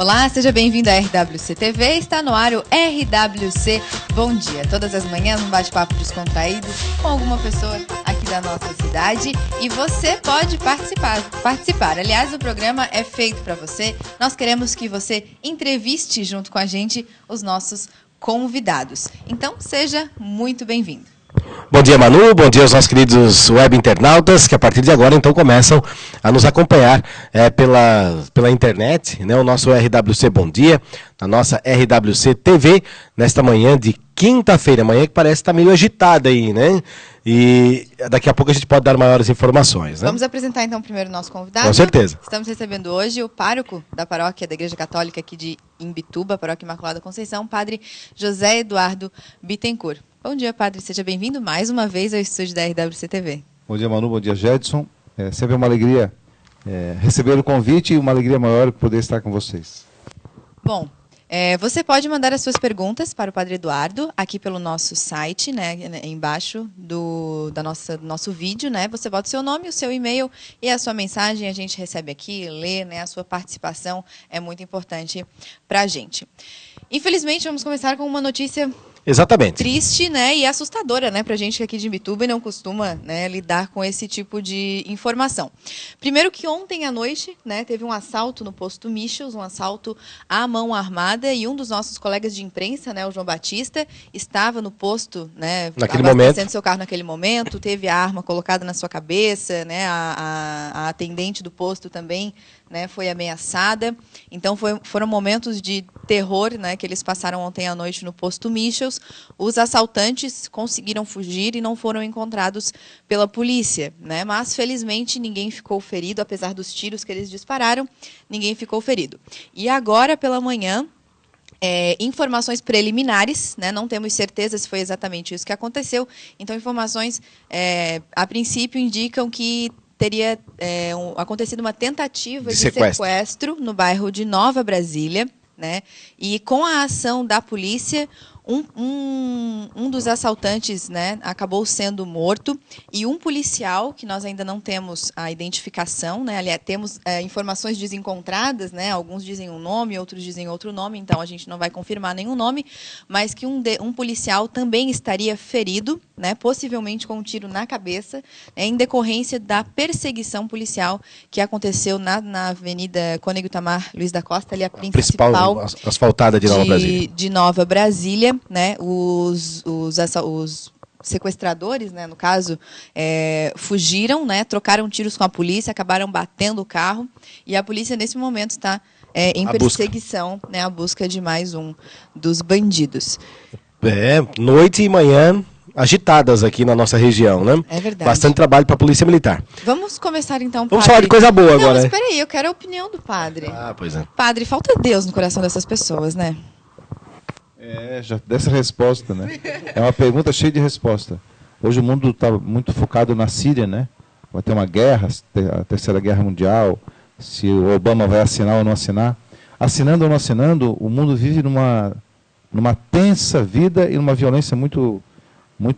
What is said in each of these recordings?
Olá, seja bem-vindo à RWC TV, está no ar o RWC Bom Dia. Todas as manhãs um bate-papo descontraído com alguma pessoa aqui da nossa cidade e você pode participar. Aliás, o programa é feito para você, nós queremos que você entreviste junto com a gente os nossos convidados. Então, seja muito bem-vindo. Bom dia, Manu, bom dia aos nossos queridos web internautas que a partir de agora então começam a nos acompanhar pela internet, né? O nosso RWC Bom Dia, na nossa RWC TV, nesta manhã de quinta-feira, manhã que parece estar meio agitada aí, né? E daqui a pouco a gente pode dar maiores informações, né? Vamos apresentar então primeiro o nosso convidado. Com certeza. Estamos recebendo hoje o pároco da paróquia da Igreja Católica aqui de Imbituba, Paróquia Imaculada Conceição, Padre José Eduardo Bittencourt. Bom dia, padre. Seja bem-vindo mais uma vez ao estúdio da RWC TV. Bom dia, Manu. Bom dia, Jedson. É sempre uma alegria receber o convite e uma alegria maior poder estar com vocês. Bom, você pode mandar as suas perguntas para o Padre Eduardo aqui pelo nosso site, né, embaixo do nosso vídeo, né? Você bota o seu nome, o seu e-mail e a sua mensagem, a gente recebe aqui, lê, né? A sua participação é muito importante para a gente. Infelizmente, vamos começar com uma notícia exatamente triste, né, e assustadora, né, pra gente aqui de Imbituba e não costuma, né, lidar com esse tipo de informação. Primeiro que ontem à noite, né, teve um assalto no posto Michels, um assalto à mão armada, e um dos nossos colegas de imprensa, né, o João Batista, estava no posto, né, abastecendo seu carro naquele momento, teve a arma colocada na sua cabeça, né, a atendente do posto também, né, foi ameaçada. Então foram momentos de terror, né, que eles passaram ontem à noite no posto Michels. Os assaltantes conseguiram fugir e não foram encontrados pela polícia, né, mas felizmente ninguém ficou ferido, apesar dos tiros que eles dispararam, ninguém ficou ferido. E agora pela manhã, informações preliminares, né, não temos certeza se foi exatamente isso que aconteceu, então informações a princípio indicam que teria acontecido uma tentativa de sequestro no bairro de Nova Brasília, né? E com a ação da polícia, um dos assaltantes, né, acabou sendo morto, e um policial, que nós ainda não temos a identificação, né, aliás, temos informações desencontradas, né, alguns dizem um nome, outros dizem outro nome, então a gente não vai confirmar nenhum nome, mas que um policial também estaria ferido, né, possivelmente com um tiro na cabeça, em decorrência da perseguição policial que aconteceu na Avenida Cônego Itamar Luiz da Costa, ali a principal asfaltada de Nova Brasília. De Nova Brasília, né? Os sequestradores, né, no caso, fugiram, né, trocaram tiros com a polícia, acabaram batendo o carro, e a polícia nesse momento está em perseguição, né, a busca de mais um dos bandidos. Noite e manhã agitadas aqui na nossa região, né? É verdade. Bastante trabalho para a Polícia Militar. Vamos começar então, Vamos falar de coisa boa agora. Mas espera aí, eu quero a opinião do padre. Pois é. Padre, falta Deus no coração dessas pessoas, né? Já dessa resposta, né? É uma pergunta cheia de resposta. Hoje o mundo está muito focado na Síria, né? Vai ter uma guerra, a Terceira Guerra Mundial, se o Obama vai assinar ou não assinar. Assinando ou não assinando, o mundo vive numa tensa vida e numa violência muito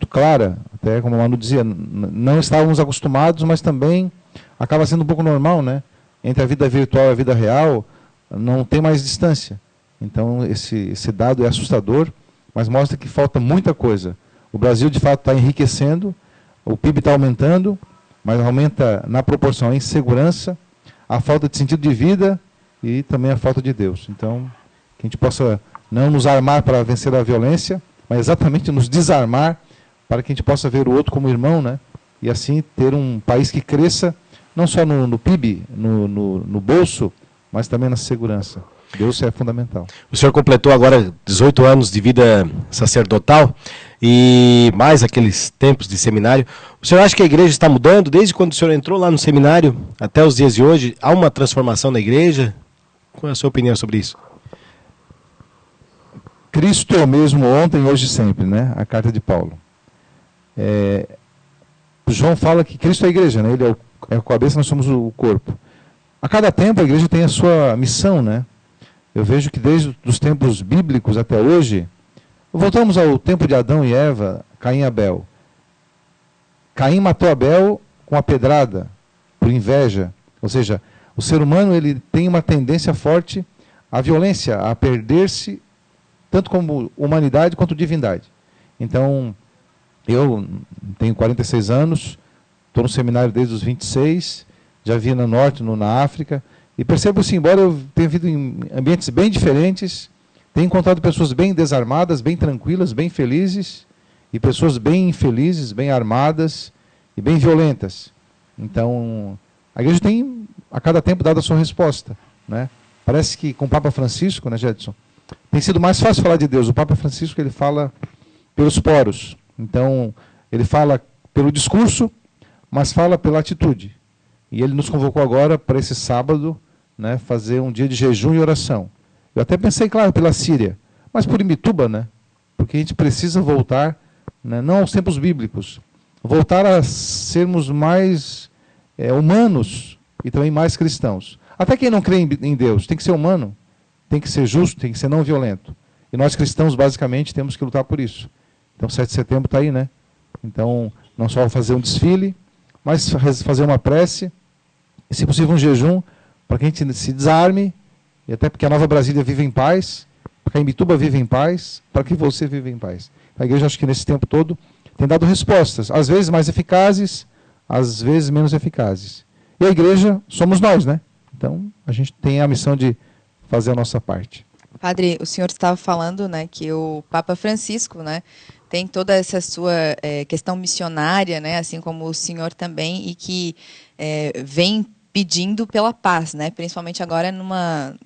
clara. Até como a Manu dizia, não estávamos acostumados, mas também acaba sendo um pouco normal, né? Entre a vida virtual e a vida real, não tem mais distância. Então, esse dado é assustador, mas mostra que falta muita coisa. O Brasil, de fato, está enriquecendo, o PIB está aumentando, mas aumenta na proporção a insegurança, a falta de sentido de vida e também a falta de Deus. Então, que a gente possa não nos armar para vencer a violência, mas exatamente nos desarmar para que a gente possa ver o outro como irmão, né? E assim ter um país que cresça, não só no PIB, no bolso, mas também na segurança. Deus é fundamental. O senhor completou agora 18 anos de vida sacerdotal e mais aqueles tempos de seminário. O senhor acha que a igreja está mudando? Desde quando o senhor entrou lá no seminário até os dias de hoje, há uma transformação na igreja? Qual é a sua opinião sobre isso? Cristo é o mesmo ontem, hoje e sempre, né? A carta de Paulo. João fala que Cristo é a igreja, né? Ele é a cabeça, nós somos o corpo. A cada tempo a igreja tem a sua missão, né? Eu vejo que desde os tempos bíblicos até hoje, voltamos ao tempo de Adão e Eva, Caim e Abel. Caim matou Abel com a pedrada, por inveja. Ou seja, o ser humano ele tem uma tendência forte a violência, a perder-se, tanto como humanidade quanto divindade. Então, eu tenho 46 anos, estou no seminário desde os 26, já vi no Norte, na África, e percebo assim, embora eu tenha vivido em ambientes bem diferentes, tenho encontrado pessoas bem desarmadas, bem tranquilas, bem felizes, e pessoas bem infelizes, bem armadas e bem violentas. Então, a igreja tem, a cada tempo, dado a sua resposta, né? Parece que com o Papa Francisco, né, Jedson, tem sido mais fácil falar de Deus. O Papa Francisco, ele fala pelos poros. Então, ele fala pelo discurso, mas fala pela atitude. E ele nos convocou agora para esse sábado, né, fazer um dia de jejum e oração. Eu até pensei, claro, pela Síria, mas por Imbituba, né? Porque a gente precisa voltar, né, não aos tempos bíblicos, voltar a sermos mais humanos e também mais cristãos. Até quem não crê em Deus tem que ser humano, tem que ser justo, tem que ser não violento. E nós cristãos, basicamente, temos que lutar por isso. Então, 7 de setembro está aí, né? Então, não só fazer um desfile, mas fazer uma prece, e, se possível, um jejum, para que a gente se desarme, e até porque a Nova Brasília vive em paz, para que a Imbituba vive em paz, para que você vive em paz. A igreja, acho que nesse tempo todo, tem dado respostas, às vezes mais eficazes, às vezes menos eficazes. E a igreja somos nós, né? Então, a gente tem a missão de fazer a nossa parte. Padre, o senhor estava falando, né, que o Papa Francisco, né, tem toda essa sua questão missionária, né, assim como o senhor também, e que vem pedindo pela paz, né, principalmente agora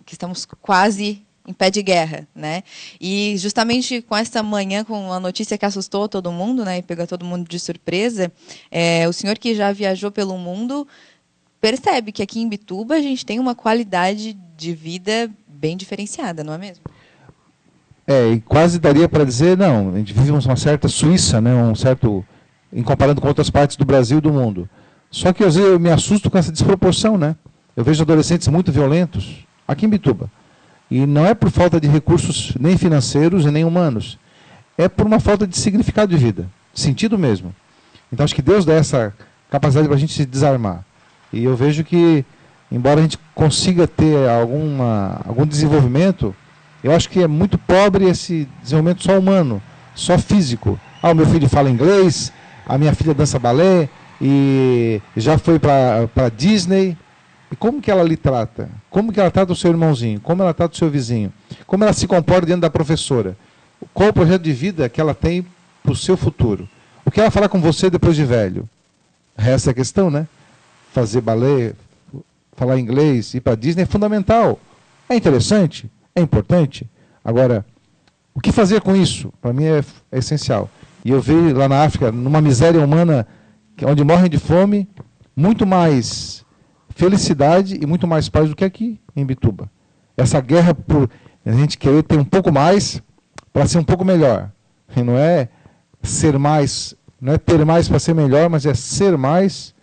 que estamos quase em pé de guerra, né? E justamente com esta manhã, com a notícia que assustou todo mundo, né, e pegou todo mundo de surpresa, o senhor que já viajou pelo mundo percebe que aqui em Imbituba a gente tem uma qualidade de vida bem diferenciada, não é mesmo? E quase daria para dizer, não, a gente vive uma certa Suíça, né, em comparando com outras partes do Brasil e do mundo. Só que às vezes eu me assusto com essa desproporção, né? Eu vejo adolescentes muito violentos aqui em Imbituba. E não é por falta de recursos nem financeiros e nem humanos. É por uma falta de significado de vida, sentido mesmo. Então acho que Deus dá essa capacidade para a gente se desarmar. E eu vejo que, embora a gente consiga ter algum desenvolvimento, eu acho que é muito pobre esse desenvolvimento só humano, só físico. O meu filho fala inglês, a minha filha dança balé, e já foi para Disney. E como que ela lhe trata? Como que ela trata o seu irmãozinho? Como ela trata o seu vizinho? Como ela se comporta diante da professora? Qual o projeto de vida que ela tem para o seu futuro? O que ela falar com você depois de velho? Essa é a questão, né? Fazer balé, falar inglês, ir para Disney é fundamental. É interessante, é importante. Agora, o que fazer com isso? Para mim é essencial. E eu vejo lá na África, numa miséria humana, onde morrem de fome, muito mais felicidade e muito mais paz do que aqui em Imbituba. Essa guerra por a gente querer ter um pouco mais para ser um pouco melhor. E não é ser mais, não é ter mais para ser melhor, mas é ser mais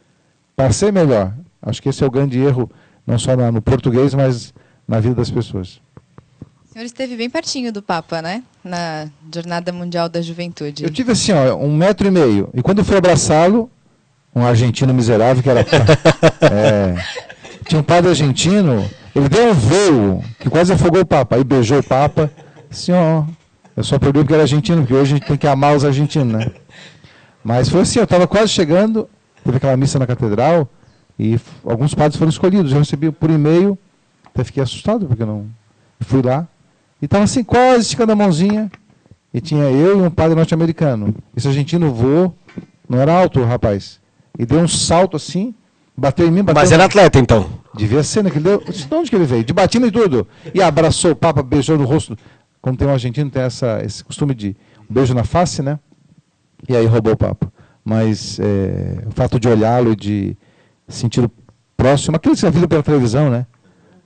para ser melhor. Acho que esse é o grande erro, não só no português, mas na vida das pessoas. O senhor esteve bem pertinho do Papa, né? Na Jornada Mundial da Juventude. Eu tive assim, 1,5 metro. E quando eu fui abraçá-lo, um argentino miserável que era... tinha um padre argentino, ele deu um voo que quase afogou o Papa. Aí beijou o Papa. Assim, eu só perdi porque era argentino, porque hoje a gente tem que amar os argentinos, né? Mas foi assim, eu estava quase chegando, teve aquela missa na catedral, e alguns padres foram escolhidos. Eu recebi por e-mail, até fiquei assustado, porque eu não... Fui lá, e estava assim, quase esticando a mãozinha, e tinha eu e um padre norte-americano. Esse argentino voou, não era alto o rapaz, e deu um salto assim, bateu em mim, bateu... Mas era atleta, então? Devia ser, né? Que ele deu... De onde que ele veio? De batina e tudo. E abraçou o Papa, beijou no rosto. Como tem um argentino, tem esse costume de um beijo na face, né? E aí roubou o Papa. Mas o fato de olhá-lo e de sentir o próximo, aquilo que você viu pela televisão, né?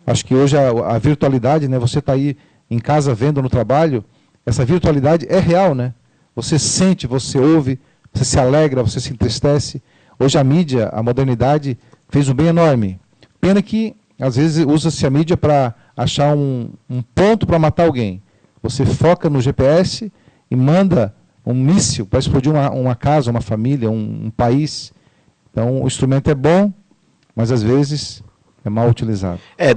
Acho que hoje a virtualidade, né? Você está aí em casa vendo no trabalho, essa virtualidade é real, né? Você sente, você ouve, você se alegra, você se entristece. Hoje a mídia, a modernidade, fez um bem enorme. Pena que, às vezes, usa-se a mídia para achar um ponto para matar alguém. Você foca no GPS e manda um míssil para explodir uma casa, uma família, um país. Então, o instrumento é bom, mas, às vezes, é mal utilizado. É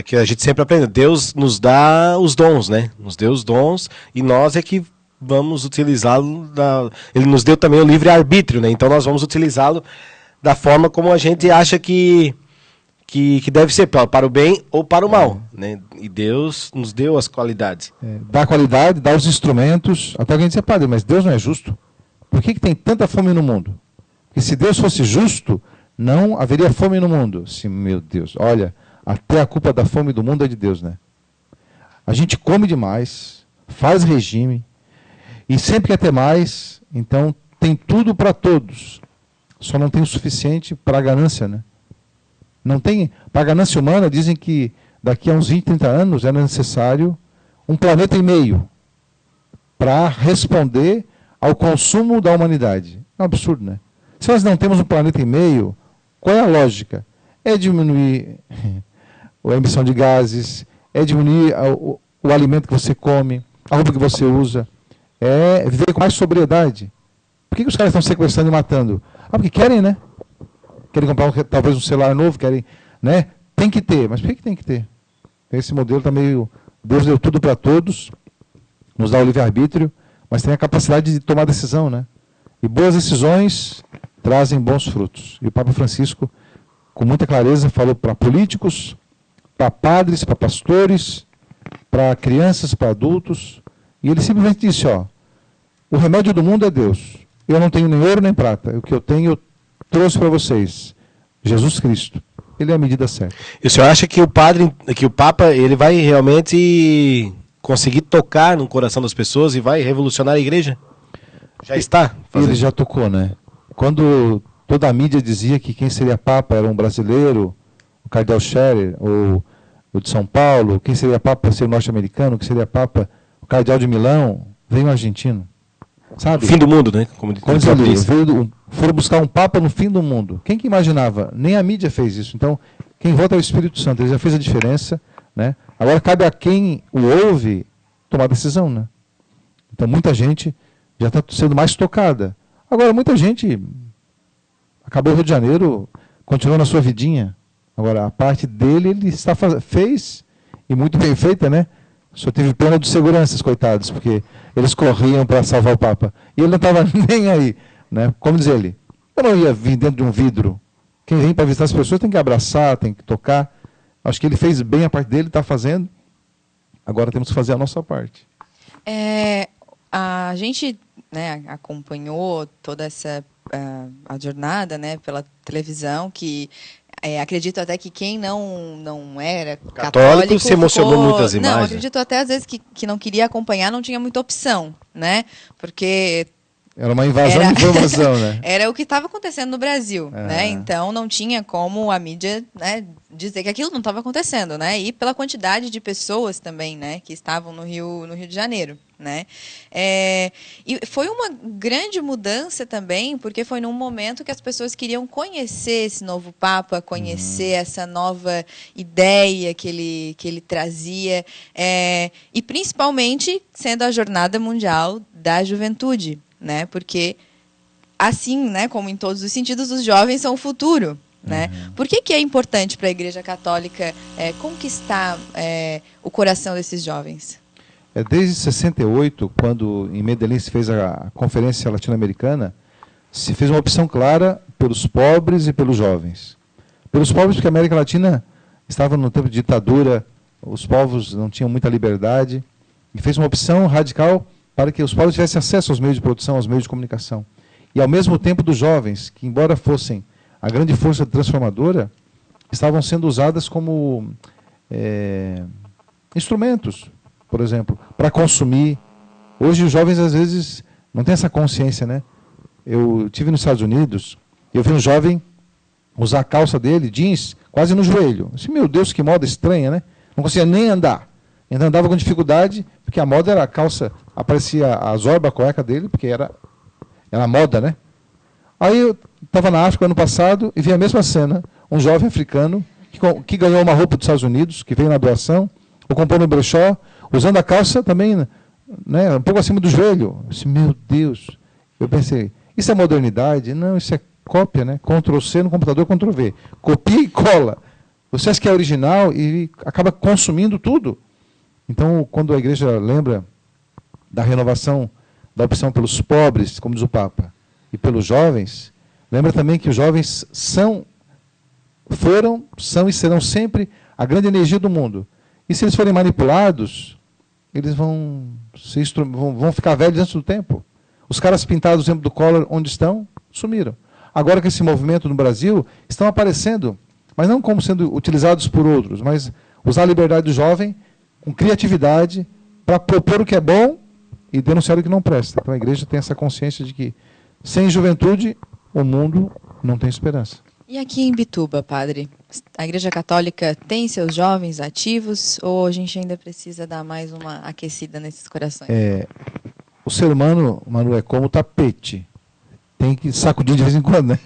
que a gente sempre aprende. Deus nos dá os dons, né? Nos deu os dons e nós é que vamos utilizá-lo. Ele nos deu também o livre-arbítrio, né? Então nós vamos utilizá-lo da forma como a gente acha que deve ser, para o bem ou para o mal, né? E Deus nos deu as qualidades. Dá a qualidade, dá os instrumentos. Até alguém diz, padre, mas Deus não é justo? Por que tem tanta fome no mundo? Porque se Deus fosse justo, não haveria fome no mundo. Sim, meu Deus, olha, até a culpa da fome do mundo é de Deus, né? A gente come demais, faz regime, e sempre quer ter mais, então tem tudo para todos. Só não tem o suficiente para a ganância, né? Não tem, para a ganância humana, dizem que daqui a uns 20, 30 anos era necessário 1,5 planeta para responder ao consumo da humanidade. É um absurdo, né? Se nós não temos 1,5 planeta, qual é a lógica? É diminuir a emissão de gases, é diminuir o alimento que você come, a roupa que você usa, é viver com mais sobriedade. Por que os caras estão sequestrando e matando? Porque querem, né? Querem comprar talvez um celular novo, querem, né? Tem que ter, mas por que tem que ter? Esse modelo está meio... Deus deu tudo para todos, nos dá o livre-arbítrio, mas tem a capacidade de tomar decisão, né? E boas decisões trazem bons frutos. E o Papa Francisco, com muita clareza, falou para políticos, para padres, para pastores, para crianças, para adultos, e ele simplesmente disse, o remédio do mundo é Deus. Eu não tenho nem ouro nem prata, o que eu tenho eu trouxe para vocês. Jesus Cristo. Ele é a medida certa. E o senhor acha que o Papa, ele vai realmente conseguir tocar no coração das pessoas e vai revolucionar a igreja? Já está fazendo. Ele já tocou, né? Quando toda a mídia dizia que quem seria Papa era um brasileiro, o Cardeal Scherer, ou o de São Paulo, quem seria Papa ser o norte-americano, quem seria Papa o Cardeal de Milão, veio um argentino. Sabe? O fim do mundo, né? Como diz. Foram buscar um Papa no fim do mundo. Quem que imaginava? Nem a mídia fez isso. Então, quem vota é o Espírito Santo. Ele já fez a diferença, né? Agora cabe a quem o ouve tomar decisão, né? Então, muita gente já está sendo mais tocada. Agora, muita gente acabou o Rio de Janeiro, continuou na sua vidinha. Agora, a parte dele, ele fez, e muito bem feita, né? Só teve pena dos seguranças, coitados, porque eles corriam para salvar o Papa. E ele não estava nem aí, né? Como diz ele, eu não ia vir dentro de um vidro. Quem vem para visitar as pessoas tem que abraçar, tem que tocar. Acho que ele fez bem a parte dele, está fazendo. Agora temos que fazer a nossa parte. A gente, né, acompanhou toda essa a jornada, né, pela televisão, que acredito até que quem não era católico se emocionou muito as imagens. Não, acredito até às vezes que não queria acompanhar, não tinha muita opção, né? Porque era uma invasão de informação, né? Era o que estava acontecendo no Brasil, né? Então não tinha como a mídia, né, dizer que aquilo não estava acontecendo, né? E pela quantidade de pessoas também, né, que estavam no Rio de Janeiro, né? E foi uma grande mudança também, porque foi num momento que as pessoas queriam conhecer esse novo Papa, conhecer essa nova ideia que ele trazia, e principalmente sendo a Jornada Mundial da Juventude, né? Porque assim, né, como em todos os sentidos, os jovens são o futuro, né? Por que é importante para a Igreja Católica conquistar o coração desses jovens? Desde 68, quando em Medellín se fez a Conferência Latino-Americana, se fez uma opção clara pelos pobres e pelos jovens. Pelos pobres, porque a América Latina estava no tempo de ditadura, os povos não tinham muita liberdade, e fez uma opção radical para que os povos tivessem acesso aos meios de produção, aos meios de comunicação. E, ao mesmo tempo, dos jovens, que, embora fossem a grande força transformadora, estavam sendo usadas como instrumentos, por exemplo, para consumir. Hoje, os jovens, às vezes, não têm essa consciência, né? Eu estive nos Estados Unidos, e eu vi um jovem usar a calça dele, jeans, quase no joelho. Eu disse, meu Deus, que moda estranha, né? Não conseguia nem andar. Ainda andava com dificuldade, porque a moda era a calça, aparecia a zorba, a cueca dele, porque era a moda, né? Aí eu estava na África ano passado e vi a mesma cena, um jovem africano que ganhou uma roupa dos Estados Unidos, que veio na doação, ou comprou no brechó, usando a calça também, né, um pouco acima do joelho. Eu disse, meu Deus. Eu pensei, isso é modernidade? Não, isso é cópia, né? Ctrl+C no computador, Ctrl+V. Copia e cola. Você acha que é original e acaba consumindo tudo. Então, quando a igreja lembra da renovação da opção pelos pobres, como diz o Papa, e pelos jovens, lembra também que os jovens são e serão sempre a grande energia do mundo. E se eles forem manipulados, eles vão ficar velhos antes do tempo. Os caras pintados, exemplo do Collor, onde estão, sumiram. Agora que esse movimento no Brasil estão aparecendo, mas não como sendo utilizados por outros, mas usar a liberdade do jovem com criatividade para propor o que é bom e denunciar o que não presta. Então a igreja tem essa consciência de que sem juventude o mundo não tem esperança. E aqui em Imbituba, padre, a Igreja Católica tem seus jovens ativos ou a gente ainda precisa dar mais uma aquecida nesses corações? O ser humano, Manu, é como o tapete. Tem que sacudir de vez em quando, né?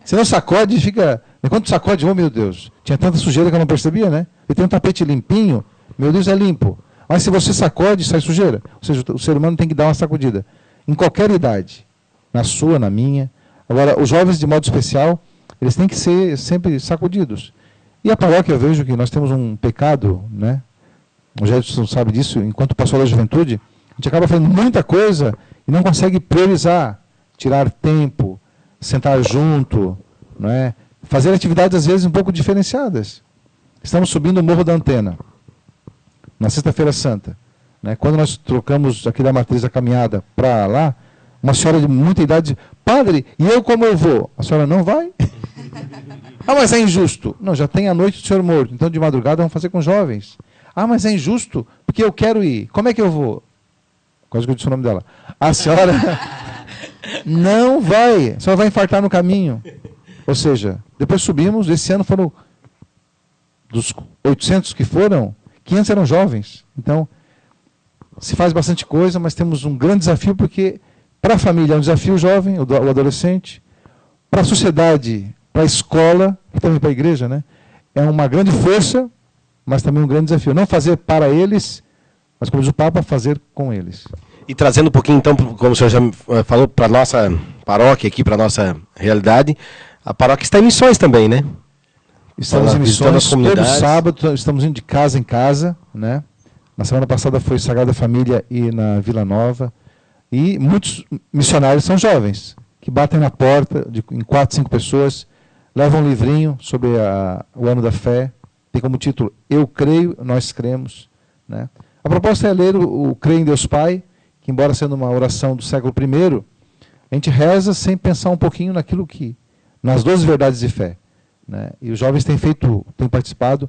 Se não sacode, fica... Enquanto sacode, oh meu Deus, tinha tanta sujeira que eu não percebia, né? E tem um tapete limpinho, meu Deus, é limpo. Mas se você sacode, sai sujeira. Ou seja, o ser humano tem que dar uma sacudida. Em qualquer idade. Na sua, na minha. Agora, os jovens, de modo especial, eles têm que ser sempre sacudidos. E a paróquia, eu vejo que nós temos um pecado, né? O Jefferson sabe disso, enquanto pastor da juventude, a gente acaba fazendo muita coisa e não consegue priorizar, tirar tempo, sentar junto, não é? Fazer atividades, às vezes, um pouco diferenciadas. Estamos subindo o Morro da Antena, na Sexta-feira Santa. Né? Quando nós trocamos aqui da matriz da caminhada para lá, uma senhora de muita idade, padre, e eu como eu vou? A senhora não vai? Ah, mas é injusto. Não, já tem a noite do senhor morto, então de madrugada vamos fazer com jovens. Ah, mas é injusto, porque eu quero ir. Como é que eu vou? Quase que eu disse o nome dela. A senhora não vai, a senhora vai infartar no caminho. Ou seja, depois subimos, esse ano foram, dos 800 que foram, 500 eram jovens. Então, se faz bastante coisa, mas temos um grande desafio, porque para a família é um desafio jovem, o adolescente, para a sociedade, para a escola, e também para a igreja, né? É uma grande força, mas também um grande desafio. Não fazer para eles, mas como diz o Papa, fazer com eles. E trazendo um pouquinho, então, como o senhor já falou, para a nossa paróquia aqui, para a nossa realidade, a paróquia está em missões também, né? Estamos em missões todo sábado, estamos indo de casa em casa, né? Na semana passada foi Sagrada Família e na Vila Nova. E muitos missionários são jovens, que batem na porta em 4, 5 pessoas, levam um livrinho sobre o ano da fé, tem como título Eu Creio, Nós Cremos. Né? A proposta é ler o Creio em Deus Pai, que embora sendo uma oração do século I, a gente reza sem pensar um pouquinho naquilo que, nas 12 verdades de fé. Né? E os jovens têm participado.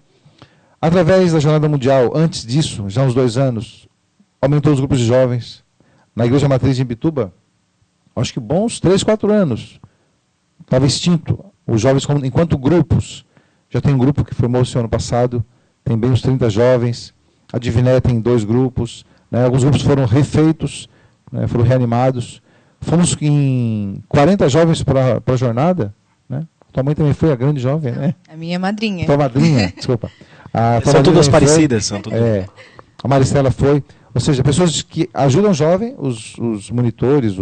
Através da Jornada Mundial, antes disso, já há uns 2 anos, aumentou os grupos de jovens. Na Igreja Matriz de Imbituba, acho que bons 3, 4 anos. Estava extinto. Os jovens, enquanto grupos, já tem um grupo que formou-se ano passado, tem bem uns 30 jovens. A Diviné tem 2 grupos. Né? Alguns grupos foram refeitos, né? Foram reanimados. Fomos em 40 jovens para a jornada. Né? Tua mãe também foi a grande jovem, né? A minha madrinha. Tua madrinha, desculpa. São todas parecidas. São todas... A Maristela foi. Ou seja, pessoas que ajudam o jovem, os monitores,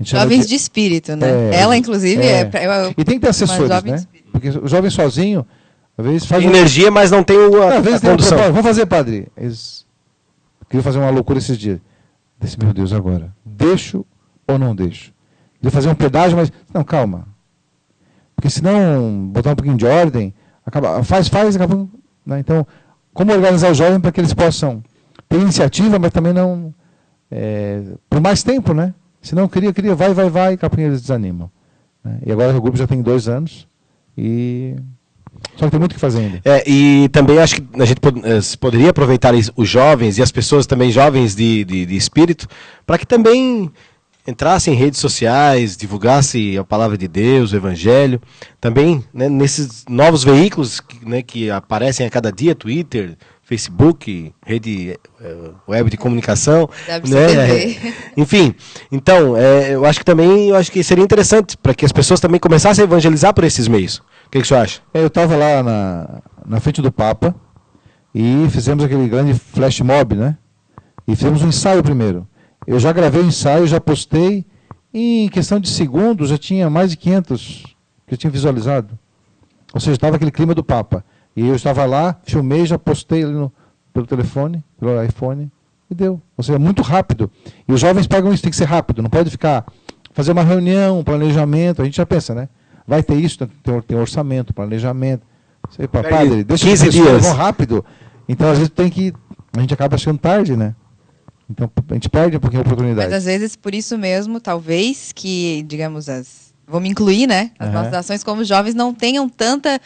jovens de espírito, né? Ela, inclusive, e tem que ter assessores, né? Porque o jovem sozinho, às vezes faz... energia, mas não tem às vezes tem condução. Vamos fazer, padre. Eles queriam fazer uma loucura esses dias. Disse, meu Deus, agora, deixo ou não deixo? Queria fazer um pedágio, mas... Não, calma. Porque senão, botar um pouquinho de ordem, faz, acaba... Né? Então, como organizar o jovem para que eles possam ter iniciativa, mas também não... por mais tempo, né? Se não queria, vai, capinha eles desanimam. Né? E agora o grupo já tem 2 anos, só que tem muito o que fazer ainda. E também acho que a gente poderia aproveitar os jovens e as pessoas também jovens de espírito, para que também entrassem em redes sociais, divulgassem a palavra de Deus, o Evangelho, também, né, nesses novos veículos, né, que aparecem a cada dia, Twitter, Facebook, rede web de comunicação, né? Enfim, então, eu acho que seria interessante para que as pessoas também começassem a evangelizar por esses meios. O que você acha? Eu estava lá na frente do Papa e fizemos aquele grande flash mob, né? E fizemos um ensaio primeiro. Eu já gravei o ensaio, já postei em questão de segundos, já tinha mais de 500 que eu tinha visualizado. Ou seja, estava aquele clima do Papa. E eu estava lá, filmei, já postei ali pelo telefone, pelo iPhone, e deu. Ou seja, muito rápido. E os jovens pegam isso, tem que ser rápido, não pode ficar, fazer uma reunião, um planejamento, a gente já pensa, né? Vai ter isso, tem orçamento, planejamento. Sei, padre, deixa 15 dias. Vão rápido. Então, às vezes, a gente acaba chegando tarde, né? Então, a gente perde um pouquinho a oportunidade. Mas, às vezes, por isso mesmo, talvez que, digamos, vou me incluir, né? As nossas ações como jovens não tenham tanta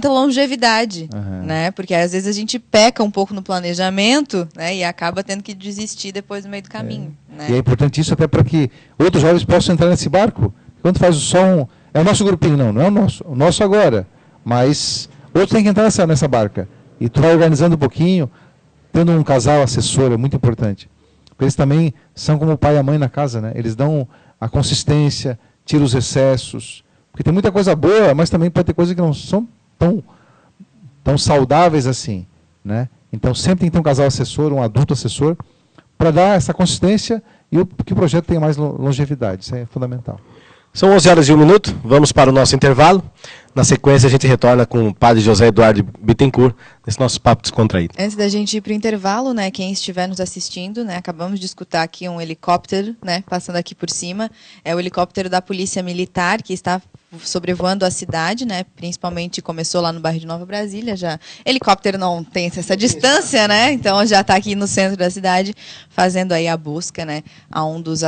longevidade, né? Porque, às vezes, a gente peca um pouco no planejamento, né? E acaba tendo que desistir depois no meio do caminho. Né? E é importante isso até para que outros jovens possam entrar nesse barco. Quando faz só é o nosso grupinho, não é o nosso. O nosso agora. Mas outros têm que entrar nessa barca. E tu vai organizando um pouquinho, tendo um casal assessor, é muito importante. Porque eles também são como o pai e a mãe na casa, né? Eles dão a consistência, tiram os excessos. Porque tem muita coisa boa, mas também pode ter coisas que não são tão saudáveis assim, né? Então sempre tem que ter um casal assessor, um adulto assessor, para dar essa consistência e que o projeto tenha mais longevidade. Isso é fundamental. São 11h01, vamos para o nosso intervalo. Na sequência, a gente retorna com o padre José Eduardo Bittencourt, nesse nosso papo descontraído. Antes da gente ir para o intervalo, né, quem estiver nos assistindo, né, acabamos de escutar aqui um helicóptero, né, passando aqui por cima. É o helicóptero da Polícia Militar, que está sobrevoando a cidade, né, principalmente começou lá no bairro de Nova Brasília. Já helicóptero não tem essa distância, né, então já está aqui no centro da cidade, fazendo aí a busca, né, a um dos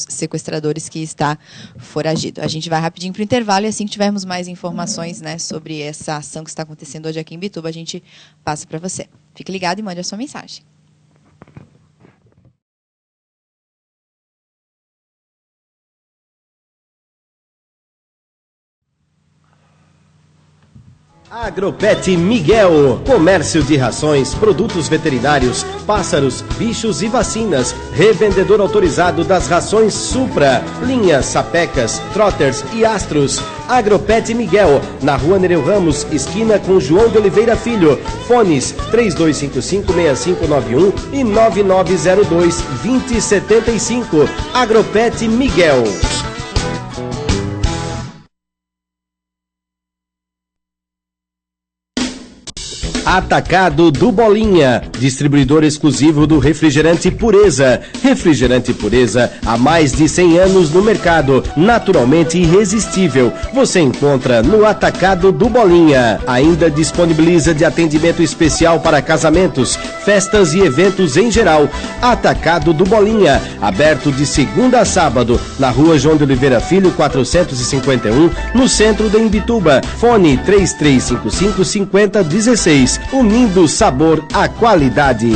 sequestradores que está foragido. A gente vai rapidinho para o intervalo e assim que tivermos mais informações, né, sobre essa ação que está acontecendo hoje aqui em Bituba, a gente passa para você. Fique ligado e mande a sua mensagem. Agropet Miguel, comércio de rações, produtos veterinários, pássaros, bichos e vacinas, revendedor autorizado das rações Supra, linhas Sapecas, Trotters e Astros. Agropet Miguel, na Rua Nereu Ramos, esquina com João de Oliveira Filho, fones 3255-6591 e 9902-2075. Agropet Miguel. Atacado do Bolinha, distribuidor exclusivo do refrigerante Pureza. Refrigerante Pureza há mais de 100 anos no mercado, naturalmente irresistível. Você encontra no Atacado do Bolinha. Ainda disponibiliza de atendimento especial para casamentos, festas e eventos em geral. Atacado do Bolinha, aberto de segunda a sábado, na Rua João de Oliveira Filho, 451, no centro de Imbituba. Fone 3355-5016. Unindo sabor à qualidade.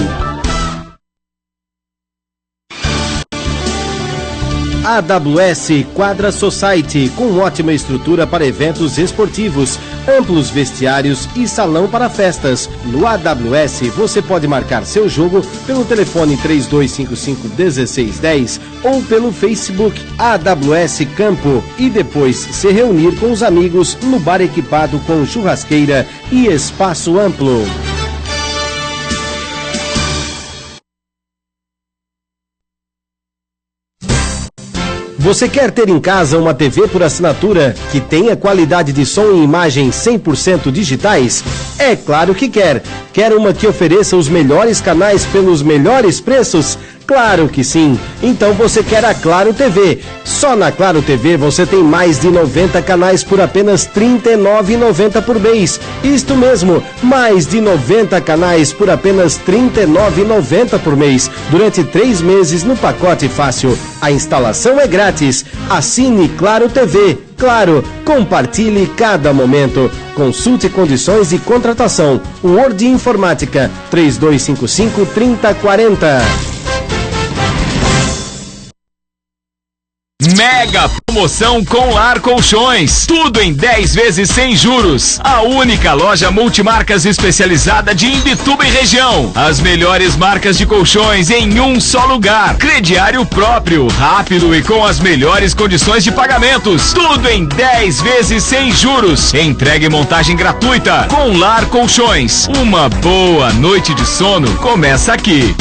AWS Quadra Society, com ótima estrutura para eventos esportivos, amplos vestiários e salão para festas. No AWS você pode marcar seu jogo pelo telefone 3255-1610 ou pelo Facebook AWS Campo e depois se reunir com os amigos no bar equipado com churrasqueira e espaço amplo. Você quer ter em casa uma TV por assinatura que tenha qualidade de som e imagem 100% digitais? É claro que quer. Quer uma que ofereça os melhores canais pelos melhores preços? Claro que sim. Então você quer a Claro TV. Só na Claro TV você tem mais de 90 canais por apenas R$ 39,90 por mês. Isto mesmo, mais de 90 canais por apenas R$ 39,90 por mês, durante 3 meses no pacote fácil. A instalação é grátis. Assine Claro TV. Claro, compartilhe cada momento. Consulte condições de contratação. Word Informática 3255-3040. Mega promoção com Lar Colchões. Tudo em 10 vezes sem juros. A única loja multimarcas especializada de Imbituba e região. As melhores marcas de colchões em um só lugar. Crediário próprio, rápido e com as melhores condições de pagamentos. Tudo em 10 vezes sem juros. Entrega e montagem gratuita com Lar Colchões. Uma boa noite de sono começa aqui.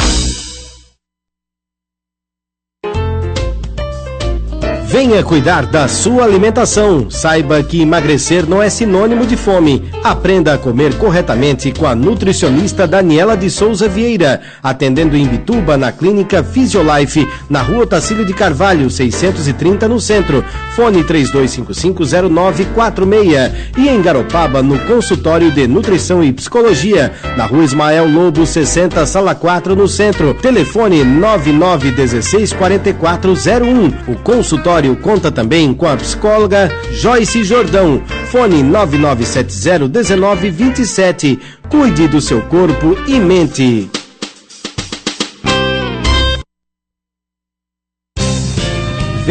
Venha cuidar da sua alimentação. Saiba que emagrecer não é sinônimo de fome. Aprenda a comer corretamente com a nutricionista Daniela de Souza Vieira, atendendo em Imbituba, na Clínica Physiolife, na Rua Otacílio de Carvalho, 630, no centro. Fone 32550946. E em Garopaba, no Consultório de Nutrição e Psicologia, na Rua Ismael Lobo, 60, Sala 4, no centro. Telefone 99164401. O consultório conta também com a psicóloga Joyce Jordão. Fone 99701927. Cuide do seu corpo e mente.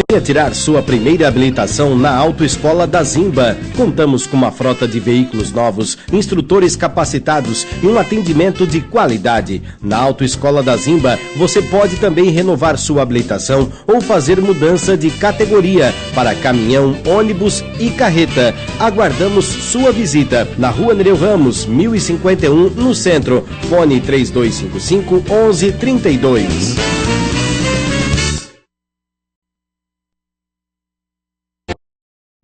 Venha tirar sua primeira habilitação na Autoescola da Zimba. Contamos com uma frota de veículos novos, instrutores capacitados e um atendimento de qualidade. Na Autoescola da Zimba, você pode também renovar sua habilitação ou fazer mudança de categoria para caminhão, ônibus e carreta. Aguardamos sua visita na Rua Nereu Ramos, 1051, no centro. Fone 3255-1132.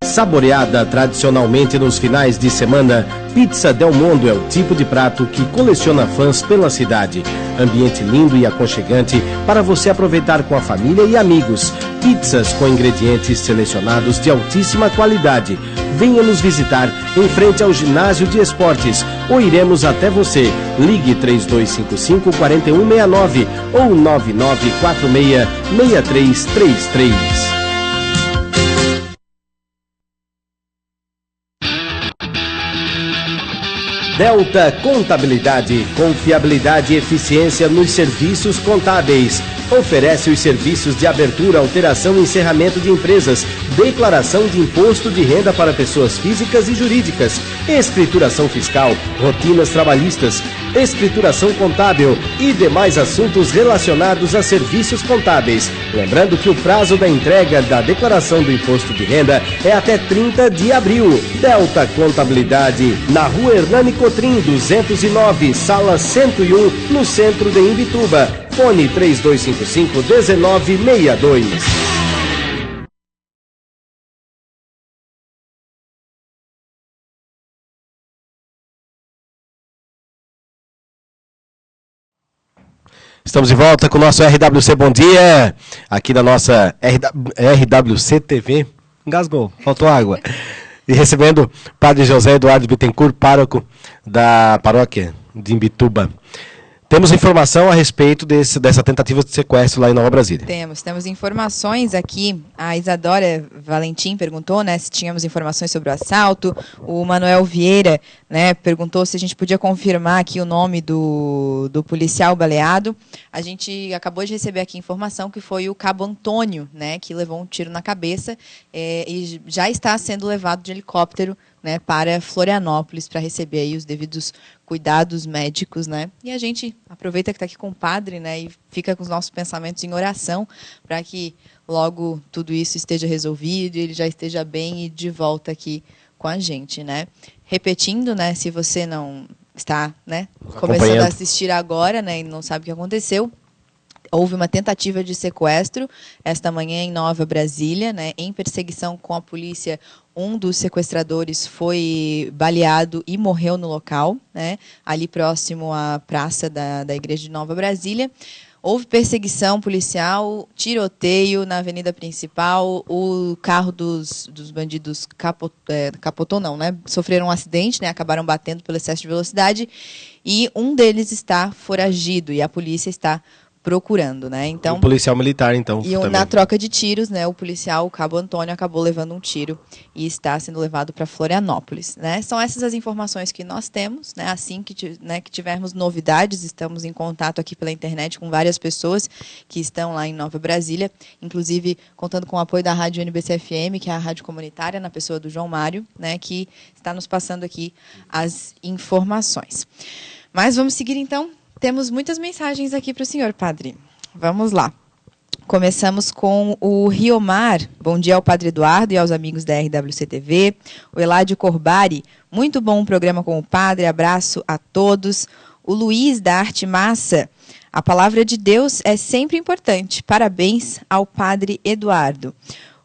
Saboreada tradicionalmente nos finais de semana, Pizza Del Mondo é o tipo de prato que coleciona fãs pela cidade. Ambiente lindo e aconchegante para você aproveitar com a família e amigos. Pizzas com ingredientes selecionados de altíssima qualidade. Venha nos visitar em frente ao Ginásio de Esportes ou iremos até você. Ligue 3255-4169 ou 9946-6333. Delta Contabilidade, confiabilidade e eficiência nos serviços contábeis. Oferece os serviços de abertura, alteração e encerramento de empresas, declaração de imposto de renda para pessoas físicas e jurídicas, escrituração fiscal, rotinas trabalhistas, escrituração contábil e demais assuntos relacionados a serviços contábeis. Lembrando que o prazo da entrega da declaração do imposto de renda é até 30 de abril. Delta Contabilidade, na Rua Hernani Cotrim, 209, Sala 101, no centro de Imbituba. Fone 3255-1962. Estamos de volta com o nosso RWC Bom Dia, aqui da nossa RWC TV. Engasgou, faltou água. E recebendo Padre José Eduardo Bittencourt, pároco da paróquia de Imbituba. Temos informação a respeito dessa tentativa de sequestro lá em Nova Brasília. Temos informações aqui. A Isadora Valentim perguntou, né, se tínhamos informações sobre o assalto. O Manuel Vieira, né, perguntou se a gente podia confirmar aqui o nome do policial baleado. A gente acabou de receber aqui informação que foi o Cabo Antônio, né, que levou um tiro na cabeça e já está sendo levado de helicóptero, né, para Florianópolis para receber aí os devidos cuidados médicos, né? E a gente aproveita que está aqui com o padre, né, e fica com os nossos pensamentos em oração para que logo tudo isso esteja resolvido e ele já esteja bem e de volta aqui com a gente, né? Repetindo, né, se você não está, né, começando a assistir agora, né, e não sabe o que aconteceu, houve uma tentativa de sequestro esta manhã em Nova Brasília, né, em perseguição com a polícia. Um dos sequestradores foi baleado e morreu no local, né, ali próximo à praça da Igreja de Nova Brasília. Houve perseguição policial, tiroteio na avenida principal, o carro dos bandidos capotou não, né? Sofreram um acidente, né? Acabaram batendo pelo excesso de velocidade e um deles está foragido e a polícia está procurando, né? Então, o policial militar, então. E na troca de tiros, né, o policial, o Cabo Antônio, acabou levando um tiro e está sendo levado para Florianópolis, né? São essas as informações que nós temos, né? Assim que tivermos novidades, estamos em contato aqui pela internet com várias pessoas que estão lá em Nova Brasília, inclusive contando com o apoio da Rádio NBC-FM, que é a rádio comunitária, na pessoa do João Mário, né, que está nos passando aqui as informações. Mas vamos seguir, então. Temos muitas mensagens aqui para o senhor, padre. Vamos lá. Começamos com o Riomar. Bom dia ao padre Eduardo e aos amigos da RWC TV. O Eládio Corbari. Muito bom o programa com o padre. Abraço a todos. O Luiz da Arte Massa. A palavra de Deus é sempre importante. Parabéns ao padre Eduardo.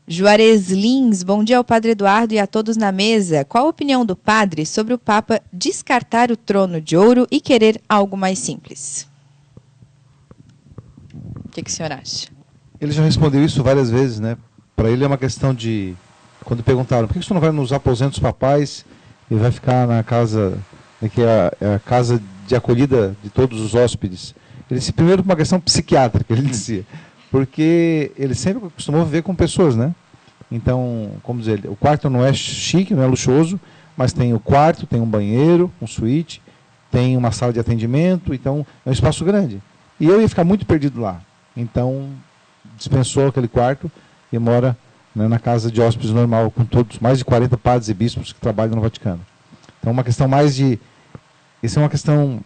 Juarez Lins, bom dia ao Padre Eduardo e a todos na mesa. Qual a opinião do padre sobre o Papa descartar o trono de ouro e querer algo mais simples? O que o senhor acha? Ele já respondeu isso várias vezes, né? Para ele é uma questão de... Quando perguntaram, por que você não vai nos aposentos papais e vai ficar na casa, que é a casa de acolhida de todos os hóspedes? Ele disse, primeiro, por uma questão psiquiátrica, ele dizia. Porque ele sempre costumou viver com pessoas, né? Então, como dizer, o quarto não é chique, não é luxuoso, mas tem o quarto, tem um banheiro, um suíte, tem uma sala de atendimento, então é um espaço grande. E eu ia ficar muito perdido lá. Então, dispensou aquele quarto e mora, né, na casa de hóspedes normal, com todos, mais de 40 padres e bispos que trabalham no Vaticano. Então, uma questão mais de... Isso é uma questão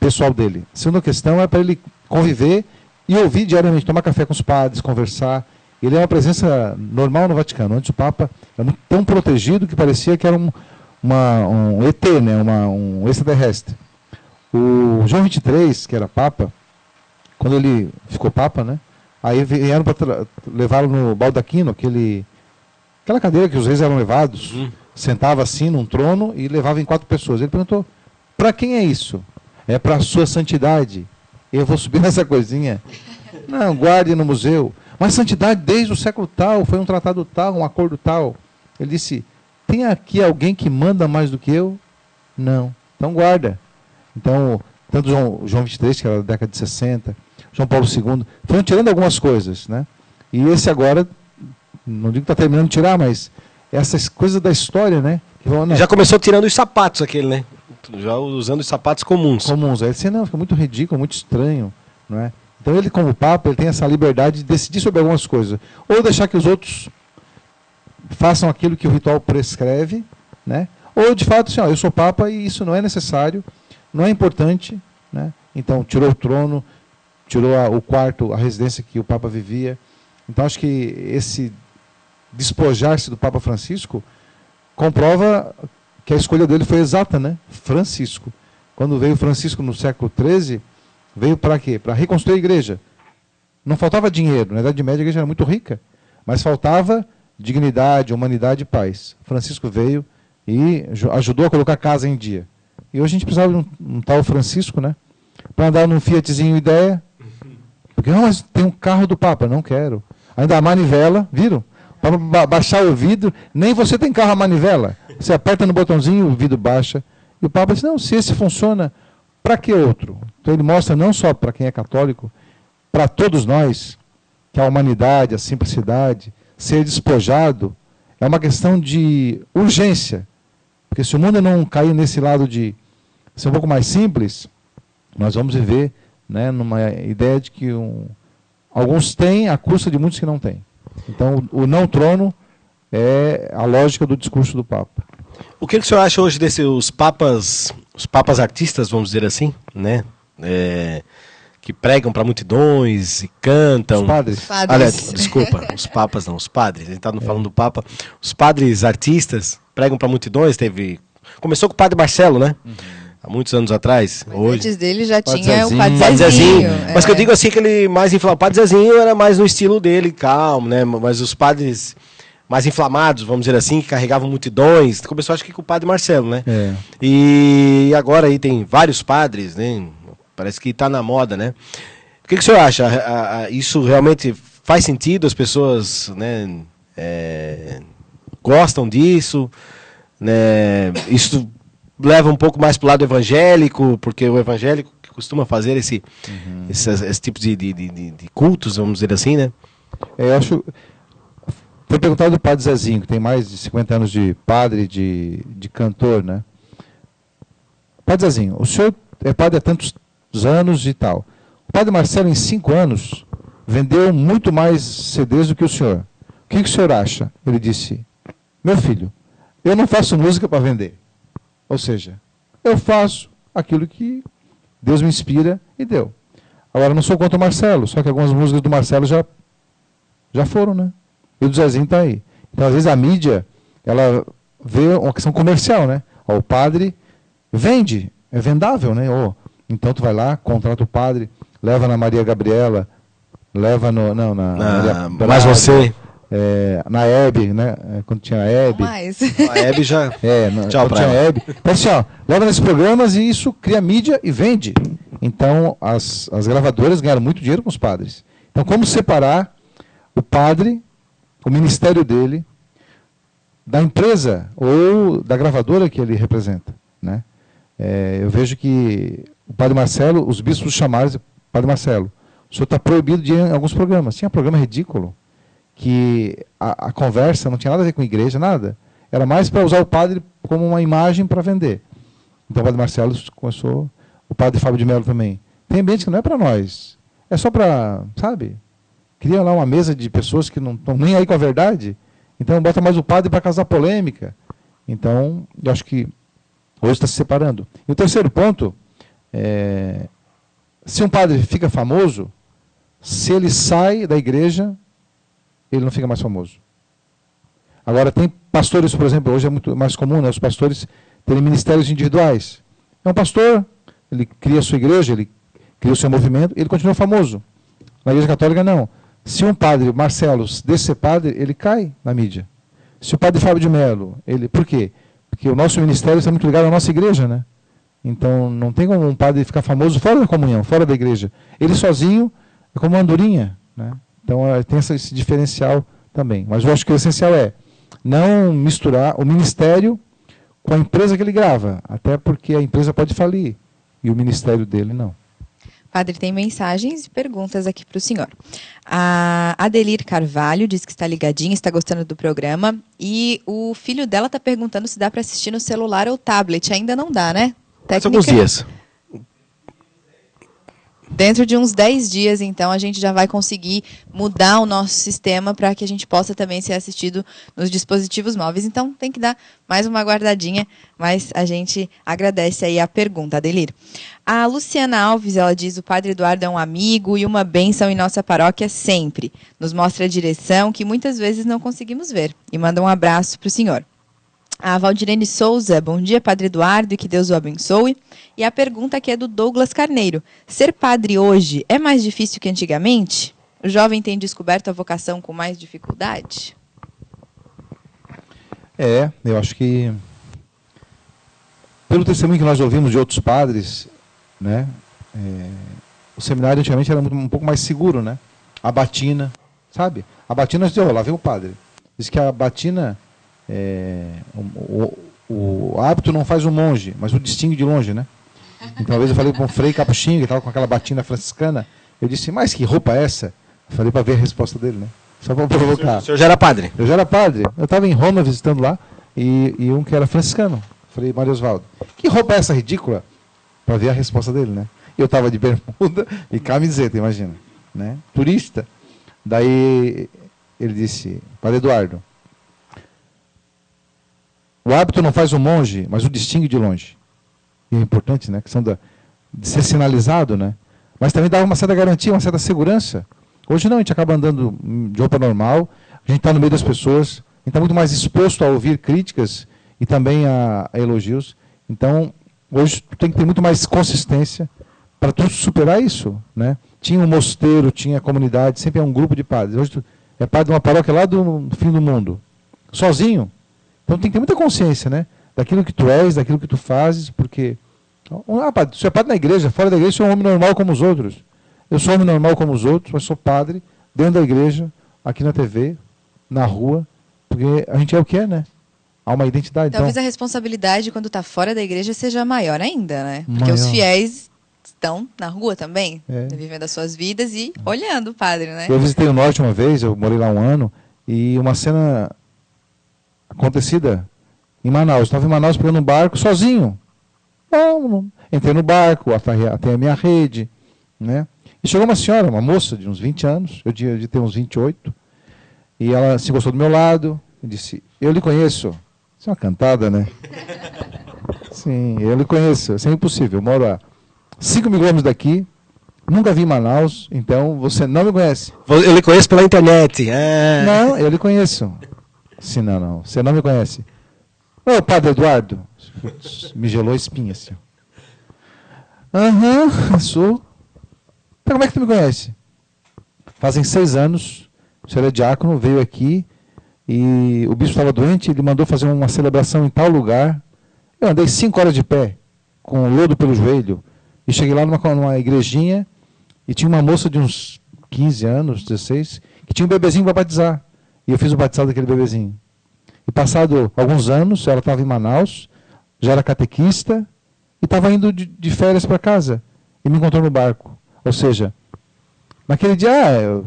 pessoal dele. A segunda questão é para ele conviver e ouvir diariamente, tomar café com os padres, conversar. Ele é uma presença normal no Vaticano. Antes o Papa era tão protegido que parecia que era um ET, né? Um extraterrestre. O João 23, que era Papa, quando ele ficou Papa, né? Aí vieram para levá-lo no baldaquino, aquela cadeira que os reis eram levados, sentava assim num trono e levava em 4 pessoas. Ele perguntou, para quem é isso? É para a sua santidade. Eu vou subir nessa coisinha. Não, guarde no museu. Mas santidade desde o século tal, foi um tratado tal, um acordo tal. Ele disse, tem aqui alguém que manda mais do que eu? Não. Então guarda. Então, tanto João 23, que era da década de 60, João Paulo II, foram tirando algumas coisas, né? E esse agora, não digo que está terminando de tirar, mas essas coisas da história, né? Que vão, né? Já começou tirando os sapatos aquele, né? Já usando os sapatos comuns. Aí ele disse, não, fica muito ridículo, muito estranho, não é? Então ele, como Papa, ele tem essa liberdade de decidir sobre algumas coisas. Ou deixar que os outros façam aquilo que o ritual prescreve, né? Ou, de fato, assim, ó, eu sou Papa e isso não é necessário, não é importante, né? Então, tirou o trono, tirou o quarto, a residência que o Papa vivia. Então, acho que esse despojar-se do Papa Francisco comprova que a escolha dele foi exata, né? Francisco. Quando veio Francisco no século XIII, veio para quê? Para reconstruir a igreja. Não faltava dinheiro. Na Idade Média a igreja era muito rica, mas faltava dignidade, humanidade e paz. Francisco veio e ajudou a colocar a casa em dia. E hoje a gente precisava de um tal Francisco, né? Para andar num Fiatzinho Ideia. Porque, não, mas tem um carro do Papa. Não quero. Ainda a manivela, viram? Para baixar o vidro, nem você tem carro a manivela. Você aperta no botãozinho, o vidro baixa. E o Papa disse, não, se esse funciona, para que outro? Então ele mostra não só para quem é católico, para todos nós, que a humanidade, a simplicidade, ser despojado, é uma questão de urgência. Porque se o mundo não cair nesse lado de ser um pouco mais simples, nós vamos viver, né, numa ideia de que alguns têm à custa de muitos que não têm. Então, o não trono é a lógica do discurso do Papa. O que o senhor acha hoje os papas artistas, vamos dizer assim, né? Que pregam para multidões e cantam. Os padres. Aliás, desculpa, os papas não, os padres. A gente está falando do Papa. Os padres artistas pregam para multidões. Começou com o padre Marcelo, né? Há muitos anos atrás. Mas hoje. antes dele já Padre tinha Zezinho. o Padre Zezinho. Mas que eu digo assim, que ele mais inflamado. O Padre Zezinho era mais no estilo dele, calmo, né? Mas os padres mais inflamados, vamos dizer assim, que carregavam multidões. Começou, acho que com o Padre Marcelo, né? É. E agora aí tem vários padres, né? Parece que está na moda, né? O que o senhor acha? Isso realmente faz sentido? As pessoas, né, gostam disso? Né? Isso leva um pouco mais para o lado evangélico, porque o evangélico que costuma fazer esse tipo de cultos, vamos dizer assim, né? Eu acho... Foi perguntado do Padre Zezinho, que tem mais de 50 anos de padre, de cantor, né? Padre Zezinho, o senhor é padre há tantos anos e tal. O Padre Marcelo, em 5 anos, vendeu muito mais CDs do que o senhor. O que o senhor acha? Ele disse, meu filho, eu não faço música para vender. Ou seja, eu faço aquilo que Deus me inspira e deu. Agora, eu não sou contra o Marcelo, só que algumas músicas do Marcelo já foram, né? E o do Zezinho está aí. Então, às vezes, a mídia, ela vê uma questão comercial, né? Ó, o padre vende, é vendável, né? Ó, então, tu vai lá, contrata o padre, leva na Maria Gabriela, leva na Maria Mas você... na Hebe, né? Quando tinha a Hebe. Não mais. A Hebe já... Tchau quando pra tinha a ela. Hebe. Então, assim, ó, leva nesses programas e isso cria mídia e vende. Então, as gravadoras ganharam muito dinheiro com os padres. Então, como separar o padre, o ministério dele, da empresa ou da gravadora que ele representa, né? Eu vejo que o padre Marcelo, os bispos chamaram de padre Marcelo, o senhor está proibido de ir em alguns programas. Tinha programa ridículo, que a conversa não tinha nada a ver com igreja, nada. Era mais para usar o padre como uma imagem para vender. Então o padre Marcelo começou, o padre Fábio de Mello também. Tem ambiente que não é para nós, é só para, sabe, cria lá uma mesa de pessoas que não estão nem aí com a verdade, então bota mais o padre para causar polêmica. Então, eu acho que hoje está se separando. E o terceiro ponto, se um padre fica famoso, se ele sai da igreja, ele não fica mais famoso. Agora, tem pastores, por exemplo, hoje é muito mais comum, né, os pastores terem ministérios individuais. É um pastor, ele cria a sua igreja, ele cria o seu movimento, ele continua famoso. Na igreja católica, não. Se um padre, Marcelo, deixa de ser padre, ele cai na mídia. Se o padre Fábio de Mello, por quê? Porque o nosso ministério está muito ligado à nossa igreja, né? Então, não tem como um padre ficar famoso fora da comunhão, fora da igreja. Ele sozinho é como uma andorinha, né? Então, tem esse diferencial também. Mas eu acho que o essencial é não misturar o ministério com a empresa que ele grava, até porque a empresa pode falir e o ministério dele não. Padre, tem mensagens e perguntas aqui para o senhor. A Adelir Carvalho diz que está ligadinha, está gostando do programa, e o filho dela está perguntando se dá para assistir no celular ou tablet. Ainda não dá, né? Faz alguns dias. Dentro de uns 10 dias, então, a gente já vai conseguir mudar o nosso sistema para que a gente possa também ser assistido nos dispositivos móveis. Então, tem que dar mais uma guardadinha, mas a gente agradece aí a pergunta, Adelir. A Luciana Alves, ela diz, o Padre Eduardo é um amigo e uma bênção em nossa paróquia sempre. Nos mostra a direção que muitas vezes não conseguimos ver. E manda um abraço para o senhor. A Valdirene Souza, bom dia, Padre Eduardo, e que Deus o abençoe. E a pergunta aqui é do Douglas Carneiro. Ser padre hoje é mais difícil que antigamente? O jovem tem descoberto a vocação com mais dificuldade? Eu acho que, pelo testemunho que nós ouvimos de outros padres, né, o seminário antigamente era um pouco mais seguro, né? A batina, sabe? A batina, lá vem o padre. Diz que a batina... o hábito não faz o monge, mas o distingue de longe, né? Então, uma vez eu falei para um frei capuchinho, que estava com aquela batina franciscana, eu disse, mas que roupa é essa? Eu falei para ver a resposta dele, né? Só para provocar. O senhor já era padre? Eu já era padre. Eu estava em Roma visitando lá, e um que era franciscano. Falei, Mário Osvaldo, que roupa é essa ridícula? Para ver a resposta dele, né? Eu estava de bermuda e camiseta, imagina, né? Turista. Daí ele disse, Padre Eduardo, o hábito não faz o monge, mas o distingue de longe. E é importante, né? A questão de ser sinalizado, né? Mas também dá uma certa garantia, uma certa segurança. Hoje não, a gente acaba andando de roupa normal, a gente está no meio das pessoas, a gente está muito mais exposto a ouvir críticas e também a elogios. Então, hoje tu tem que ter muito mais consistência para tu superar isso, né? Tinha um mosteiro, tinha a comunidade, sempre é um grupo de padres. Hoje tu é padre de uma paróquia lá do fim do mundo, sozinho. Então tem que ter muita consciência, né? Daquilo que tu és, daquilo que tu fazes, porque... padre, tu é padre na igreja, fora da igreja, tu é um homem normal como os outros. Eu sou homem normal como os outros, mas sou padre dentro da igreja, aqui na TV, na rua, porque a gente é o que é, né? Há uma identidade. Talvez então, a responsabilidade quando está fora da igreja seja maior ainda, né? Porque maior. os fiéis estão na rua também, É. vivendo as suas vidas e olhando o padre, né? Eu visitei o Norte uma vez, eu morei lá 1 ano, e uma cena acontecida em Manaus. Eu estava em Manaus pegando um barco sozinho. Entrei no barco, até a minha rede, né? E chegou uma senhora, uma moça de uns 20 anos, eu devia ter uns 28, e ela se encostou do meu lado e disse, eu lhe conheço. Isso é uma cantada, né? Sim, eu lhe conheço, isso é impossível. Eu moro a 5 mil quilômetros daqui, nunca vi Manaus, então você não me conhece. Eu lhe conheço pela internet. Não, eu lhe conheço. Sim, não, você não me conhece. Ô, Padre Eduardo. Putz, me gelou a espinha, assim. Sou. Então, como é que tu me conhece? Fazem 6 anos o senhor é diácono, veio aqui e o bispo estava doente, ele mandou fazer uma celebração em tal lugar. Eu andei 5 horas de pé, com lodo pelo joelho, e cheguei lá numa igrejinha e tinha uma moça de uns 15 anos, 16, que tinha um bebezinho para batizar. E eu fiz o batizado daquele bebezinho. E passado alguns anos, ela estava em Manaus, já era catequista, e estava indo de férias para casa. E me encontrou no barco. Ou seja, naquele dia,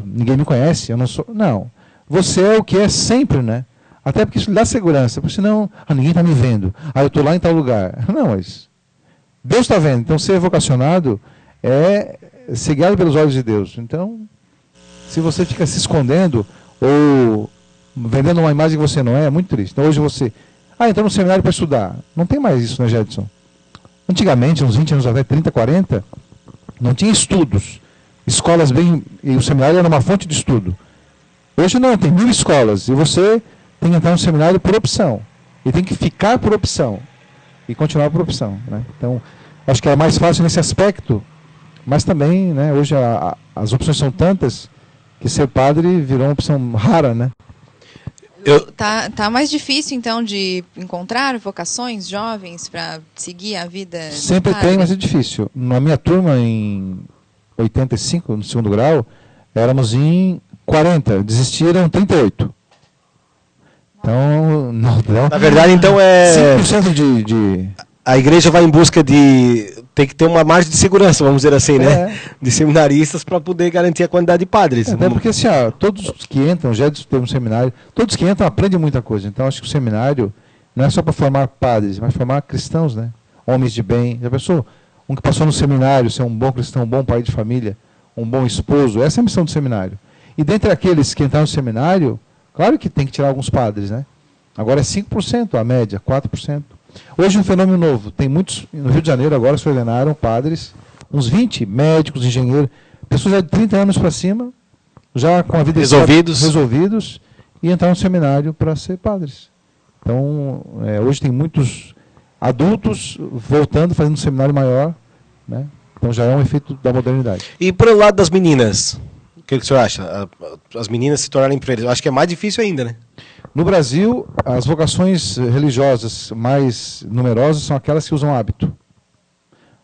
ninguém me conhece, eu não sou... Não, você é o que é sempre, né? Até porque isso lhe dá segurança, porque senão, ninguém está me vendo. Eu estou lá em tal lugar. Não, mas Deus está vendo. Então, ser vocacionado é ser guiado pelos olhos de Deus. Então, se você fica se escondendo ou vendendo uma imagem que você não é muito triste. Então, hoje você... entrou no seminário para estudar. Não tem mais isso, né, Jedson? Antigamente, uns 20 anos atrás, 30, 40, não tinha estudos. Escolas bem... E o seminário era uma fonte de estudo. Hoje não, tem 1000 escolas. E você tem que entrar no seminário por opção. E tem que ficar por opção. E continuar por opção. Né? Então, acho que é mais fácil nesse aspecto. Mas também, né, hoje as opções são tantas que ser padre virou uma opção rara, né? Tá mais difícil, então, de encontrar vocações jovens para seguir a vida? Sempre tem, mas é difícil. Na minha turma, em 85, no segundo grau, éramos em 40. Desistiram 38. Então, não. Na verdade, então, 5% de... A igreja vai em busca de... Tem que ter uma margem de segurança, vamos dizer assim, né? De seminaristas para poder garantir a quantidade de padres. Até porque, assim, todos que entram, já teve um seminário, todos que entram aprendem muita coisa. Então, acho que o seminário não é só para formar padres, mas formar cristãos, né? Homens de bem. Já pensou? Um que passou no seminário, ser um bom cristão, um bom pai de família, um bom esposo. Essa é a missão do seminário. E dentre aqueles que entraram no seminário, claro que tem que tirar alguns padres, né? Agora é 5% a média, 4%. Hoje um fenômeno novo, tem muitos, no Rio de Janeiro agora se ordenaram padres, uns 20 médicos, engenheiros, pessoas já de 30 anos para cima, já com a vida resolvidos e entraram no seminário para ser padres. Então, hoje tem muitos adultos voltando, fazendo um seminário maior, né? Então já é um efeito da modernidade. E por o lado das meninas, o que o senhor acha? As meninas se tornarem freiras, eu acho que é mais difícil ainda, né? No Brasil, as vocações religiosas mais numerosas são aquelas que usam hábito.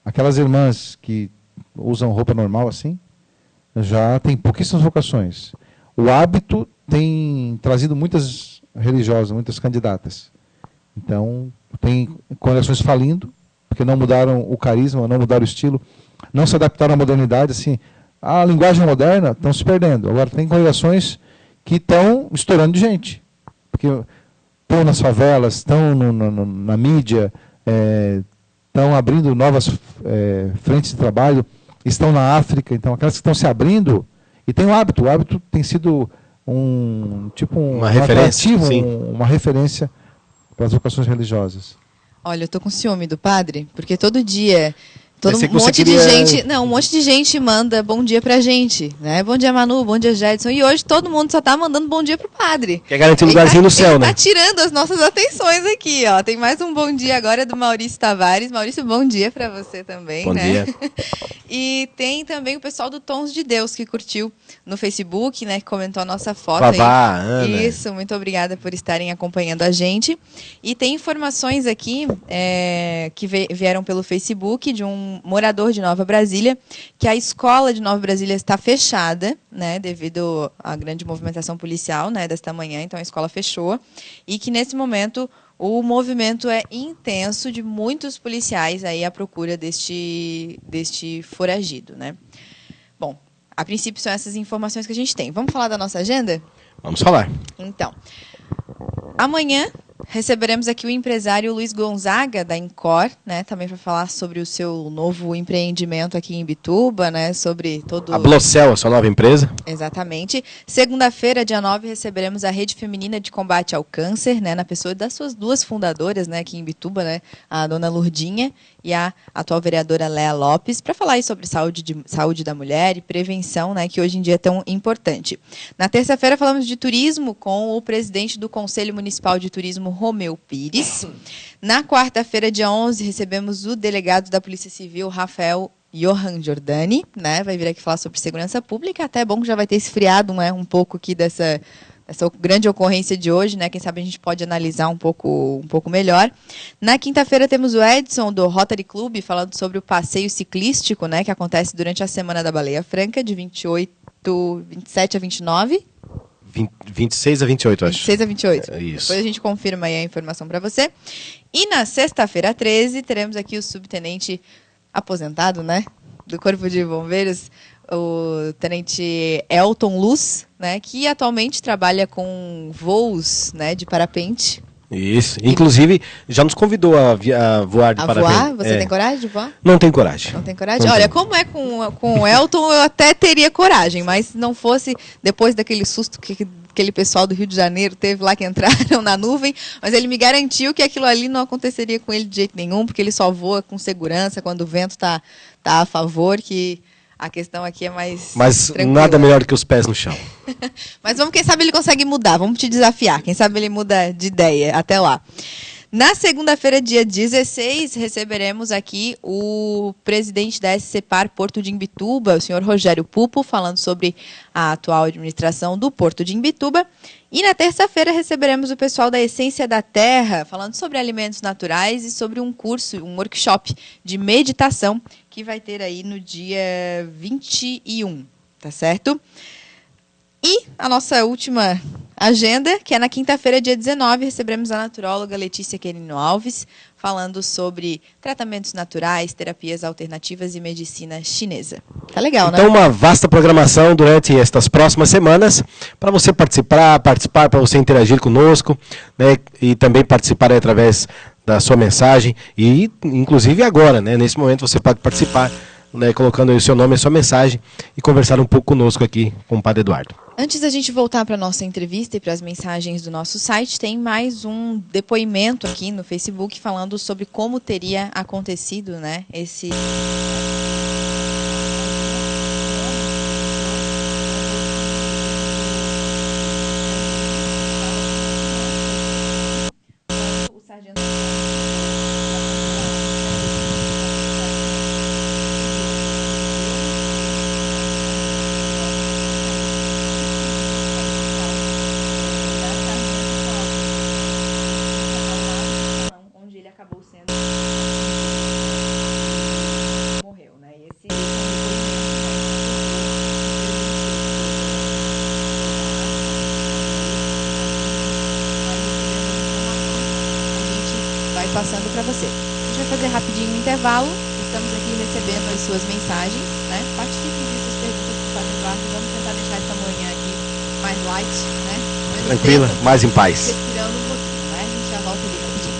Aquelas irmãs que usam roupa normal assim, já tem pouquíssimas vocações. O hábito tem trazido muitas religiosas, muitas candidatas. Então, tem congregações falindo, porque não mudaram o carisma, não mudaram o estilo, não se adaptaram à modernidade. Assim, a linguagem moderna estão se perdendo. Agora, tem congregações que estão estourando de gente. Porque estão nas favelas, estão na mídia, estão abrindo novas frentes de trabalho, estão na África, então aquelas que estão se abrindo, e tem o hábito tem sido uma referência, uma referência para as vocações religiosas. Olha, eu estou com ciúme do padre, porque todo dia... Um monte de gente manda bom dia pra gente, né? Bom dia, Manu, bom dia, Jedson. E hoje todo mundo só tá mandando bom dia pro padre. Quer garantir um lugarzinho no céu, né? Tá tirando as nossas atenções aqui, ó. Tem mais um bom dia agora do Maurício Tavares. Maurício, bom dia pra você também, bom né? Dia. E tem também o pessoal do Tons de Deus que curtiu no Facebook, né? Que comentou a nossa foto. Vavá, aí. Ana. Isso, muito obrigada por estarem acompanhando a gente. E tem informações aqui que vieram pelo Facebook de um morador de Nova Brasília, que a escola de Nova Brasília está fechada, né, devido à grande movimentação policial, né, desta manhã, então a escola fechou, e que nesse momento o movimento é intenso de muitos policiais aí à procura deste foragido, né? Bom, a princípio são essas informações que a gente tem. Vamos falar da nossa agenda? Vamos falar. Então, amanhã receberemos aqui o empresário Luiz Gonzaga, da Incor, né, também para falar sobre o seu novo empreendimento aqui em Imbituba, né, sobre todo... A Blocel, a sua nova empresa. Exatamente. Segunda-feira, dia 9, receberemos a Rede Feminina de Combate ao Câncer, né, na pessoa das suas duas fundadoras, né, aqui em Imbituba, né, a dona Lourdinha e a atual vereadora Léa Lopes, para falar aí sobre saúde da mulher e prevenção, né, que hoje em dia é tão importante. Na terça-feira, falamos de turismo com o presidente do Conselho Municipal de Turismo, Romeu Pires. Na quarta-feira, dia 11, recebemos o delegado da Polícia Civil, Rafael Johan Giordani, né? Vai vir aqui falar sobre segurança pública. Até é bom que já vai ter esfriado, né, um pouco aqui dessa grande ocorrência de hoje, né? Quem sabe a gente pode analisar um pouco melhor. Na quinta-feira temos o Edson, do Rotary Club, falando sobre o passeio ciclístico, né? Que acontece durante a Semana da Baleia Franca, de 27 a 29. 26 a 28, acho. 26 a 28. Isso. Depois a gente confirma aí a informação para você. E na sexta-feira 13, teremos aqui o subtenente aposentado, né? Do Corpo de Bombeiros, o tenente Elton Luz, né, que atualmente trabalha com voos, né, de parapente. Isso. Inclusive, já nos convidou a voar de parapente. Voar? Você tem coragem de voar? Não tem coragem. Não tem coragem? Olha, como é com o Elton, eu até teria coragem, mas se não fosse depois daquele susto que aquele pessoal do Rio de Janeiro teve lá, que entraram na nuvem, mas ele me garantiu que aquilo ali não aconteceria com ele de jeito nenhum, porque ele só voa com segurança quando o vento tá a favor, que a questão aqui é mais tranquila. Nada melhor que os pés no chão. Mas vamos, quem sabe ele consegue mudar, vamos te desafiar, quem sabe ele muda de ideia até lá. Na segunda-feira, dia 16, receberemos aqui o presidente da SCPAR Porto de Imbituba, o senhor Rogério Pupo, falando sobre a atual administração do Porto de Imbituba. E na terça-feira receberemos o pessoal da Essência da Terra, falando sobre alimentos naturais e sobre um curso, um workshop de meditação que vai ter aí no dia 21, tá certo? E a nossa última agenda, que é na quinta-feira, dia 19, receberemos a naturóloga Letícia Querino Alves, falando sobre tratamentos naturais, terapias alternativas e medicina chinesa. Tá legal, né? Então, uma vasta programação durante estas próximas semanas, para você participar, para você interagir conosco, né, e também participar através da sua mensagem, e inclusive agora, né, nesse momento você pode participar, né, colocando aí o seu nome e a sua mensagem e conversar um pouco conosco aqui com o Padre Eduardo. Antes da gente voltar para a nossa entrevista e para as mensagens do nosso site, tem mais um depoimento aqui no Facebook falando sobre como teria acontecido, né, esse... O sargento... onde ele acabou sendo morreu, né? E esse vai passando para você. A gente vai fazer rapidinho um intervalo. Estamos aqui recebendo as suas mensagens, né? Participe dessas perguntas do Padre Eduardo. Vamos tentar deixar essa manhã aqui mais light, né? Tranquila, mais em paz. Respirando um pouquinho, né? A gente já volta ali rapidinho.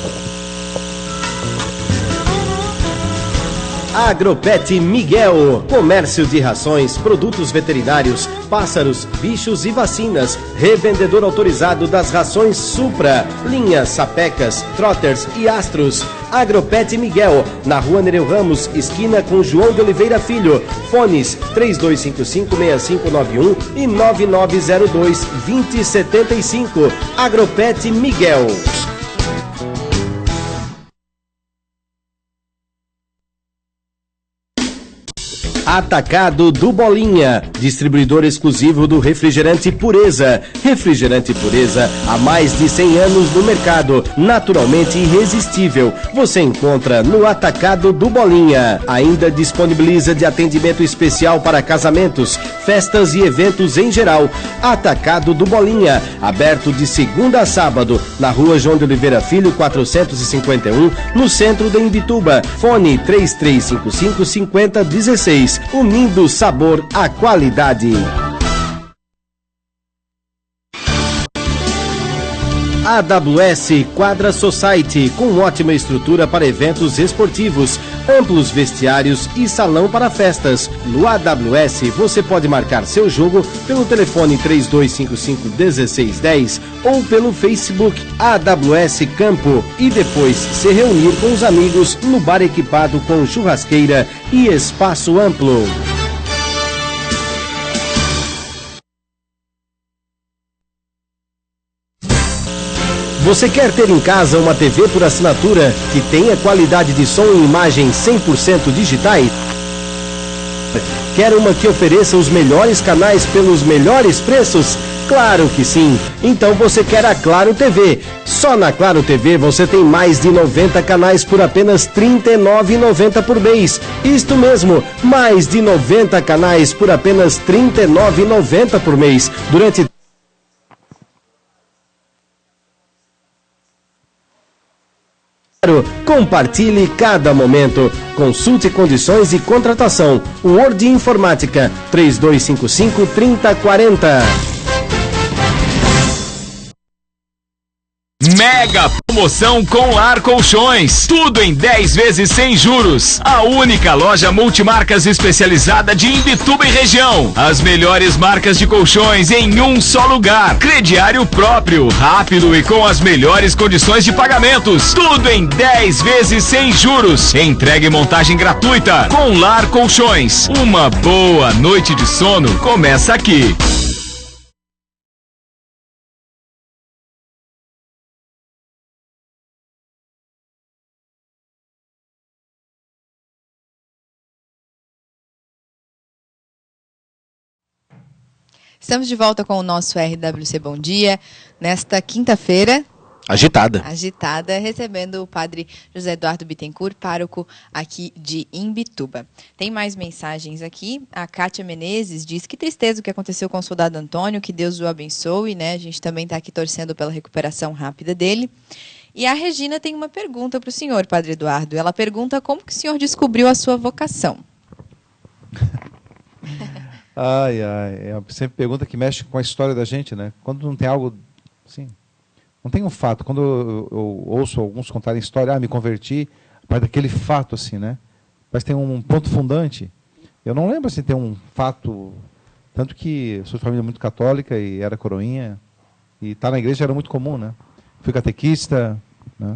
Agropet Miguel, comércio de rações, produtos veterinários, pássaros, bichos e vacinas, revendedor autorizado das rações Supra, linhas Sapecas, Trotters e Astros. Agropet Miguel, na Rua Nereu Ramos, esquina com João de Oliveira Filho. Fones 3255-6591 e 9902-2075. Agropet Miguel. Atacado do Bolinha, distribuidor exclusivo do refrigerante Pureza. Refrigerante Pureza há mais de 100 anos no mercado, naturalmente irresistível. Você encontra no Atacado do Bolinha. Ainda disponibiliza de atendimento especial para casamentos, festas e eventos em geral. Atacado do Bolinha, aberto de segunda a sábado, na Rua João de Oliveira Filho, 451, no centro de Imbituba. Fone 3355-5016. Unindo sabor à qualidade. AWS Quadra Society, com ótima estrutura para eventos esportivos, amplos vestiários e salão para festas. No AWS você pode marcar seu jogo pelo telefone 3255-1610 ou pelo Facebook AWS Campo e depois se reunir com os amigos no bar equipado com churrasqueira e espaço amplo. Você quer ter em casa uma TV por assinatura que tenha qualidade de som e imagem 100% digitais? Quer uma que ofereça os melhores canais pelos melhores preços? Claro que sim! Então você quer a Claro TV. Só na Claro TV você tem mais de 90 canais por apenas R$ 39,90 por mês. Isto mesmo, mais de 90 canais por apenas R$ 39,90 por mês. Durante compartilhe cada momento. Consulte condições e contratação. Word Informática 3255-3040. Mega promoção com Lar Colchões. Tudo em 10 vezes sem juros. A única loja multimarcas especializada de Imbituba e região. As melhores marcas de colchões em um só lugar. Crediário próprio, rápido e com as melhores condições de pagamentos. Tudo em 10 vezes sem juros. Entrega e montagem gratuita. Com Lar Colchões. Uma boa noite de sono começa aqui. Estamos de volta com o nosso RWC Bom Dia, nesta quinta-feira. Agitada, recebendo o padre José Eduardo Bittencourt, pároco aqui de Imbituba. Tem mais mensagens aqui. A Kátia Menezes diz que tristeza o que aconteceu com o soldado Antônio, que Deus o abençoe, né? A gente também está aqui torcendo pela recuperação rápida dele. E a Regina tem uma pergunta para o senhor, padre Eduardo. Ela pergunta como que o senhor descobriu a sua vocação. Ai, é sempre pergunta que mexe com a história da gente, né? Quando não tem algo, assim, não tem um fato. Quando eu ouço alguns contarem história, me converti, mas daquele fato, assim, né? Mas tem um ponto fundante. Eu não lembro, assim, ter um fato, tanto que eu sou de família muito católica e era coroinha, e estar na igreja era muito comum, né? Fui catequista, né?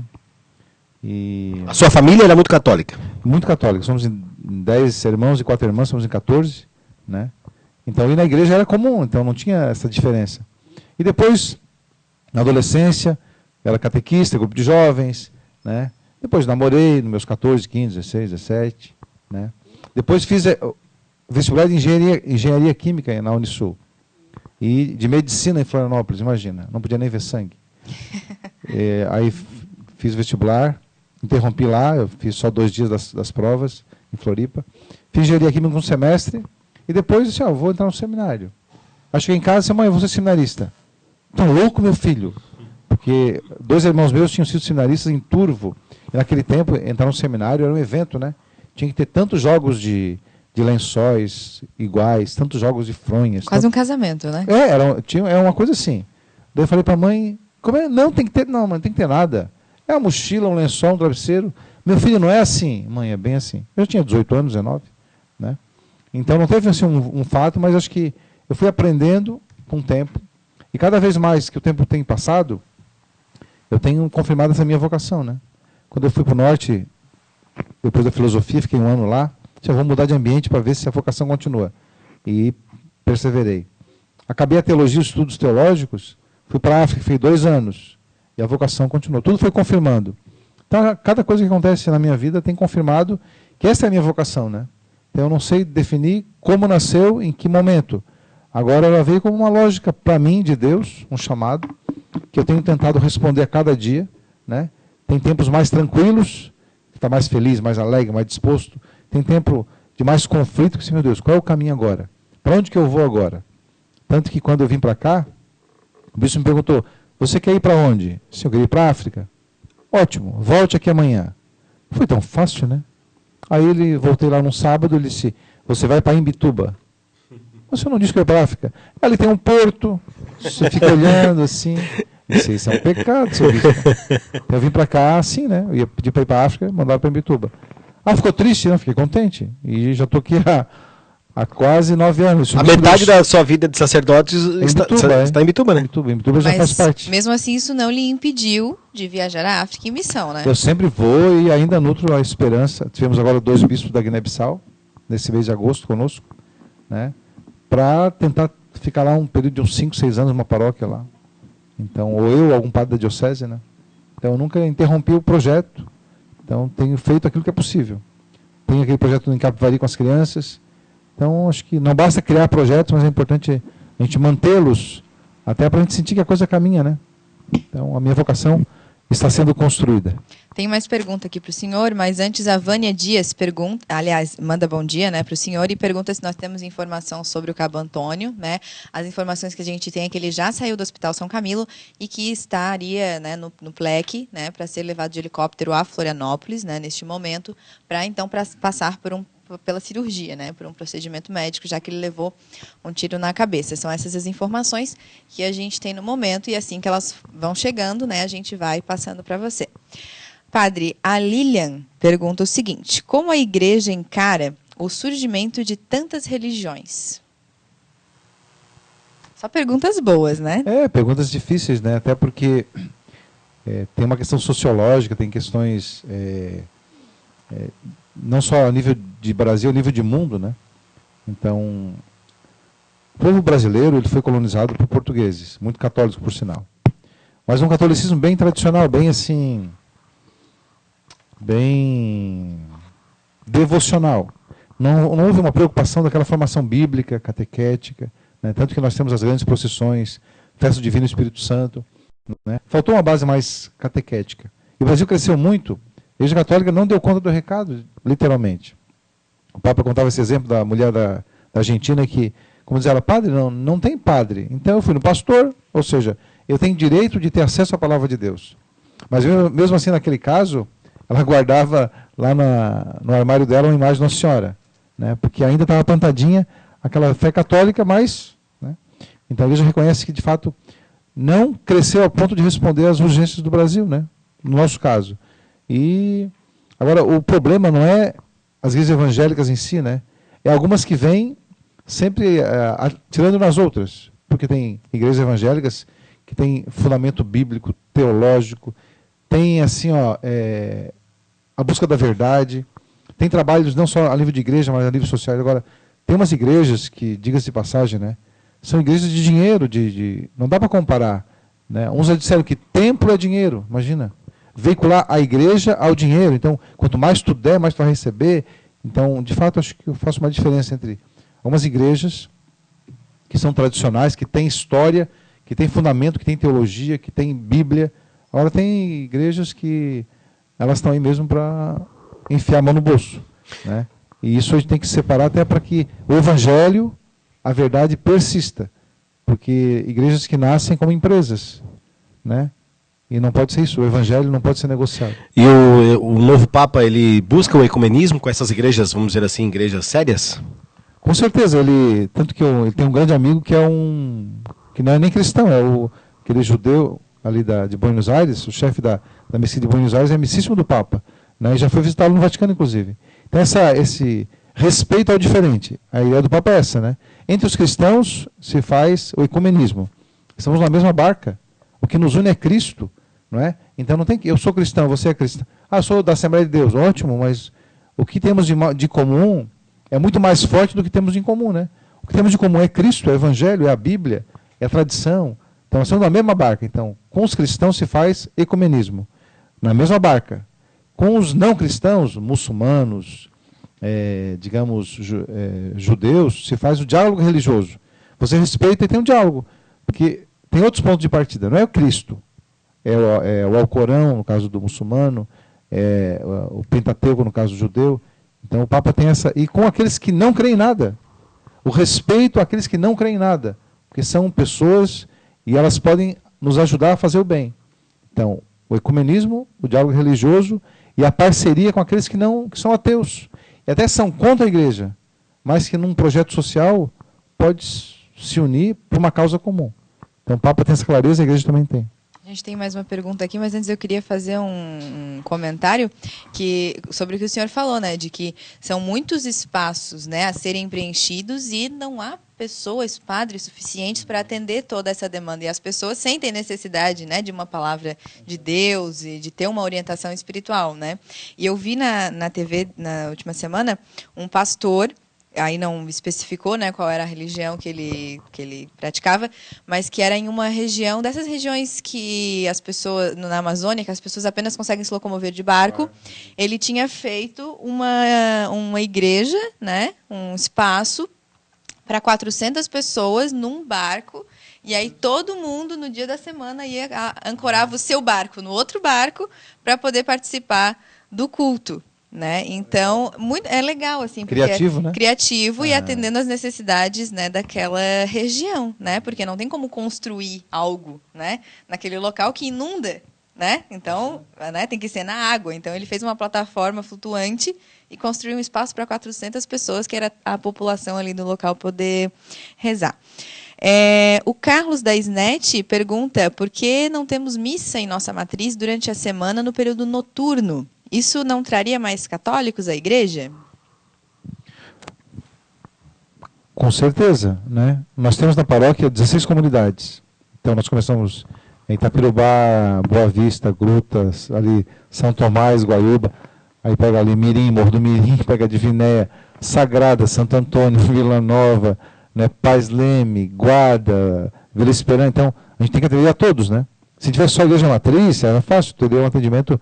E a sua família era muito católica? Muito católica. Somos em 10 irmãos e 4 irmãs, somos em 14, né? Então, ir na igreja era comum, então não tinha essa diferença. E depois, na adolescência, era catequista, grupo de jovens, né? Depois namorei, nos meus 14, 15, 16, 17, né? Depois fiz vestibular de engenharia química na Unisul. E de medicina em Florianópolis, imagina, não podia nem ver sangue. Aí fiz vestibular, interrompi lá, eu fiz só 2 dias das provas, em Floripa. Fiz engenharia química um semestre, e depois disse, vou entrar no seminário. Aí cheguei em casa e disse, mãe, eu vou ser seminarista. Tão louco, meu filho? Porque 2 irmãos meus tinham sido seminaristas em Turvo. E naquele tempo, entrar no seminário era um evento, né? Tinha que ter tantos jogos de lençóis iguais, tantos jogos de fronhas. Quase um casamento, né? Era uma coisa assim. Daí eu falei para a mãe, como é? Não, tem que ter, não, não tem que ter nada. É uma mochila, um lençol, um travesseiro. Meu filho, não é assim. Mãe, é bem assim. Eu tinha 18 anos, 19, né? Então não teve assim, um fato, mas acho que eu fui aprendendo com o tempo. E cada vez mais que o tempo tem passado, eu tenho confirmado essa minha vocação, né? Quando eu fui para o norte, depois da filosofia, fiquei 1 ano lá, já vou mudar de ambiente para ver se a vocação continua. E perseverei. Acabei a teologia, os estudos teológicos, fui para a África, fiquei 2 anos. E a vocação continuou. Tudo foi confirmando. Então, cada coisa que acontece na minha vida tem confirmado que essa é a minha vocação, né? Então, eu não sei definir como nasceu, em que momento. Agora ela veio como uma lógica para mim de Deus, um chamado, que eu tenho tentado responder a cada dia, né? Tem tempos mais tranquilos, que está mais feliz, mais alegre, mais disposto. Tem tempo de mais conflito, que assim, meu Deus, qual é o caminho agora? Para onde que eu vou agora? Tanto que quando eu vim para cá, o bispo me perguntou, você quer ir para onde? Se eu queria ir para a África. Ótimo, volte aqui amanhã. Foi tão fácil, né? Aí voltei lá num sábado, ele disse, você vai para Imbituba. Você não disse que eu ia para a África? Ali tem um porto, você fica olhando assim. Disse, isso é um pecado, seu bispo. Eu vim para cá assim, né? Eu ia pedir para ir para a África, mandaram para Imbituba. Ficou triste? Não, fiquei contente. E já estou aqui há quase 9 anos. A metade da sua vida de sacerdote está em Imbituba, né? Imbituba já faz parte. Mesmo assim, isso não lhe impediu de viajar à África em missão, né? Eu sempre vou e ainda nutro a esperança. Tivemos agora 2 bispos da Guiné-Bissau, nesse mês de agosto, conosco, né? Para tentar ficar lá um período de uns 5, 6 anos numa paróquia lá. Então, ou algum padre da diocese, né? Então, eu nunca interrompi o projeto. Então, tenho feito aquilo que é possível. Tenho aquele projeto em Capivari com as crianças. Então, acho que não basta criar projetos, mas é importante a gente mantê-los, até para a gente sentir que a coisa caminha, né? Então, a minha vocação está sendo construída. Tem mais pergunta aqui para o senhor, mas antes a Vânia Dias pergunta, aliás, manda bom dia, né, para o senhor e pergunta se nós temos informação sobre o Cabo Antônio, né? As informações que a gente tem é que ele já saiu do Hospital São Camilo e que estaria, né, no PLEC, né, para ser levado de helicóptero a Florianópolis, né, neste momento, para então passar pela cirurgia, né, por um procedimento médico, já que ele levou um tiro na cabeça. São essas as informações que a gente tem no momento e assim que elas vão chegando, né, a gente vai passando para você. Padre, a Lilian pergunta o seguinte: como a igreja encara o surgimento de tantas religiões? Só perguntas boas, né? Perguntas difíceis, né? Até porque tem uma questão sociológica, tem questões não só a nível de Brasil, a nível de mundo, né? Então, o povo brasileiro ele foi colonizado por portugueses, muito católicos, por sinal. Mas um catolicismo bem tradicional, bem assim, bem devocional. Não houve uma preocupação daquela formação bíblica, catequética, né? Tanto que nós temos as grandes procissões, festa divina e Espírito Santo, né? Faltou uma base mais catequética. E o Brasil cresceu muito, a Igreja Católica não deu conta do recado, literalmente. O Papa contava esse exemplo da mulher da Argentina que, como dizia ela, padre, não tem padre. Então eu fui no pastor, ou seja, eu tenho direito de ter acesso à palavra de Deus. Mas mesmo assim, naquele caso, ela guardava lá no armário dela uma imagem de Nossa Senhora, né? Porque ainda estava plantadinha aquela fé católica, mas, né? Então a Igreja reconhece que, de fato, não cresceu a ponto de responder às urgências do Brasil, né? No nosso caso. E agora o problema não é as igrejas evangélicas em si, né? É algumas que vêm sempre tirando nas outras, porque tem igrejas evangélicas que têm fundamento bíblico, teológico, tem assim, a busca da verdade, tem trabalhos não só a nível de igreja, mas a nível social. Agora, tem umas igrejas que, diga-se de passagem, né, são igrejas de dinheiro, não dá para comparar, né? Uns já disseram que templo é dinheiro, imagina. Veicular a igreja ao dinheiro. Então, quanto mais tu der, mais tu vai receber. Então, de fato, acho que eu faço uma diferença entre algumas igrejas que são tradicionais, que têm história, que têm fundamento, que têm teologia, que têm Bíblia. Agora, tem igrejas que elas estão aí mesmo para enfiar a mão no bolso, né? E isso a gente tem que separar até para que o evangelho, a verdade, persista. Porque igrejas que nascem como empresas, né? E não pode ser isso, o evangelho não pode ser negociado. E o novo Papa, ele busca o ecumenismo com essas igrejas, vamos dizer assim, igrejas sérias? Com certeza, tanto que ele tem um grande amigo que que não é nem cristão, é aquele judeu ali de Buenos Aires, o chefe da Mesquita de Buenos Aires é amicíssimo do Papa, né? E já foi visitá-lo no Vaticano, inclusive. Então esse respeito ao diferente, a ideia do Papa é essa, né? Entre os cristãos se faz o ecumenismo. Estamos na mesma barca. O que nos une é Cristo, não é? Então não tem que eu sou cristão, você é cristão. Eu sou da Assembleia de Deus, ótimo, mas o que temos de comum é muito mais forte do que temos em comum, né? O que temos de comum é Cristo, é o Evangelho, é a Bíblia, é a tradição. Então nós estamos na mesma barca. Então, com os cristãos se faz ecumenismo, na mesma barca. Com os não cristãos, muçulmanos, judeus, se faz o diálogo religioso. Você respeita e tem um diálogo, porque tem outros pontos de partida, não é o Cristo. É o Alcorão, no caso do muçulmano, é o Pentateuco, no caso do judeu. Então o Papa tem essa... E com aqueles que não creem em nada. O respeito àqueles que não creem em nada. Porque são pessoas e elas podem nos ajudar a fazer o bem. Então, o ecumenismo, o diálogo religioso e a parceria com aqueles que são ateus. E até são contra a igreja, mas que num projeto social pode se unir por uma causa comum. Então o Papa tem essa clareza e a igreja também tem. A gente tem mais uma pergunta aqui, mas antes eu queria fazer um comentário sobre o que o senhor falou, né? De que são muitos espaços, né, a serem preenchidos e não há pessoas, padres suficientes para atender toda essa demanda. E as pessoas sentem necessidade, né, de uma palavra de Deus e de ter uma orientação espiritual, né? E eu vi na TV, na última semana, um pastor aí não especificou, né, qual era a religião que ele praticava, mas que era em uma região, dessas regiões que as pessoas, na Amazônia, que as pessoas apenas conseguem se locomover de barco. Ele tinha feito uma igreja, né, um espaço para 400 pessoas num barco, e aí todo mundo, no dia da semana, ancorava o seu barco no outro barco para poder participar do culto. Né? Então, é legal, assim, porque criativo, né? Criativo e atendendo às necessidades, né, daquela região, né? Porque não tem como construir algo, né, naquele local que inunda, né? Então, né, tem que ser na água. Então, ele fez uma plataforma flutuante e construiu um espaço para 400 pessoas, que era a população ali do local poder rezar. O Carlos da SNET pergunta por que não temos missa em nossa matriz durante a semana no período noturno? Isso não traria mais católicos à igreja? Com certeza, né? Nós temos na paróquia 16 comunidades. Então nós começamos em Itapirubá, Boa Vista, Grutas, ali São Tomás, Guaiúba, aí pega ali Mirim, Morro do Mirim, pega Divinéia, Sagrada, Santo Antônio, Vila Nova, né? Paz Leme, Guarda, Vila Esperança. Então a gente tem que atender a todos, né? Se tiver só a igreja matriz, era fácil, teria um atendimento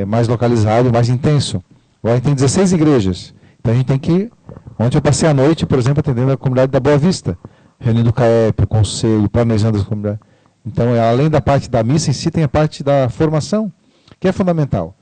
mais localizado, mais intenso. Agora tem 16 igrejas. Então a gente tem que... Ontem eu passei a noite, por exemplo, atendendo a comunidade da Boa Vista, reunindo o CAEP, o conselho, planejando as comunidades. Então, além da parte da missa em si, tem a parte da formação, que é fundamental.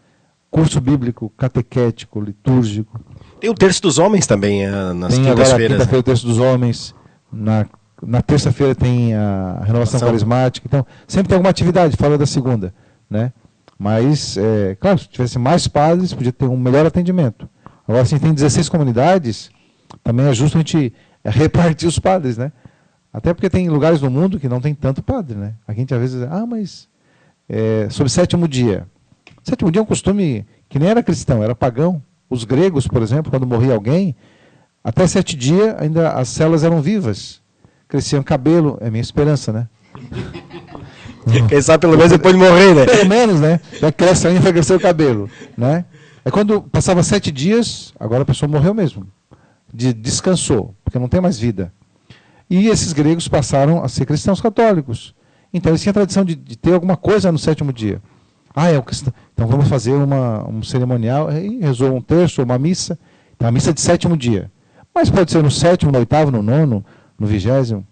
Curso bíblico, catequético, litúrgico. Tem o Terço dos Homens também, nas quintas-feiras. Tem agora quinta-feira né? o Terço dos Homens, na terça-feira tem a renovação carismática. Então, sempre tem alguma atividade, fora da segunda, né? Mas, claro, se tivesse mais padres, podia ter um melhor atendimento. Agora, se tem 16 comunidades, também é justo a gente repartir os padres, né? Até porque tem lugares no mundo que não tem tanto padre, né? A gente às vezes diz, mas sobre sétimo dia. Sétimo dia é um costume que nem era cristão, era pagão. Os gregos, por exemplo, quando morria alguém, até 7 dias ainda as células eram vivas. Cresciam cabelo, é minha esperança, né? Quem sabe pelo menos depois de morrer, né? Pelo menos, né? Já cresce ainda, vai crescer o cabelo, né? É quando passava 7 dias, agora a pessoa morreu mesmo. Descansou, porque não tem mais vida. E esses gregos passaram a ser cristãos católicos. Então eles tinham a tradição de ter alguma coisa no sétimo dia. É o cristão. Então vamos fazer um cerimonial, aí rezou um terço, uma missa. Então a missa de sétimo dia. Mas pode ser no sétimo, no oitavo, no nono, no 20º.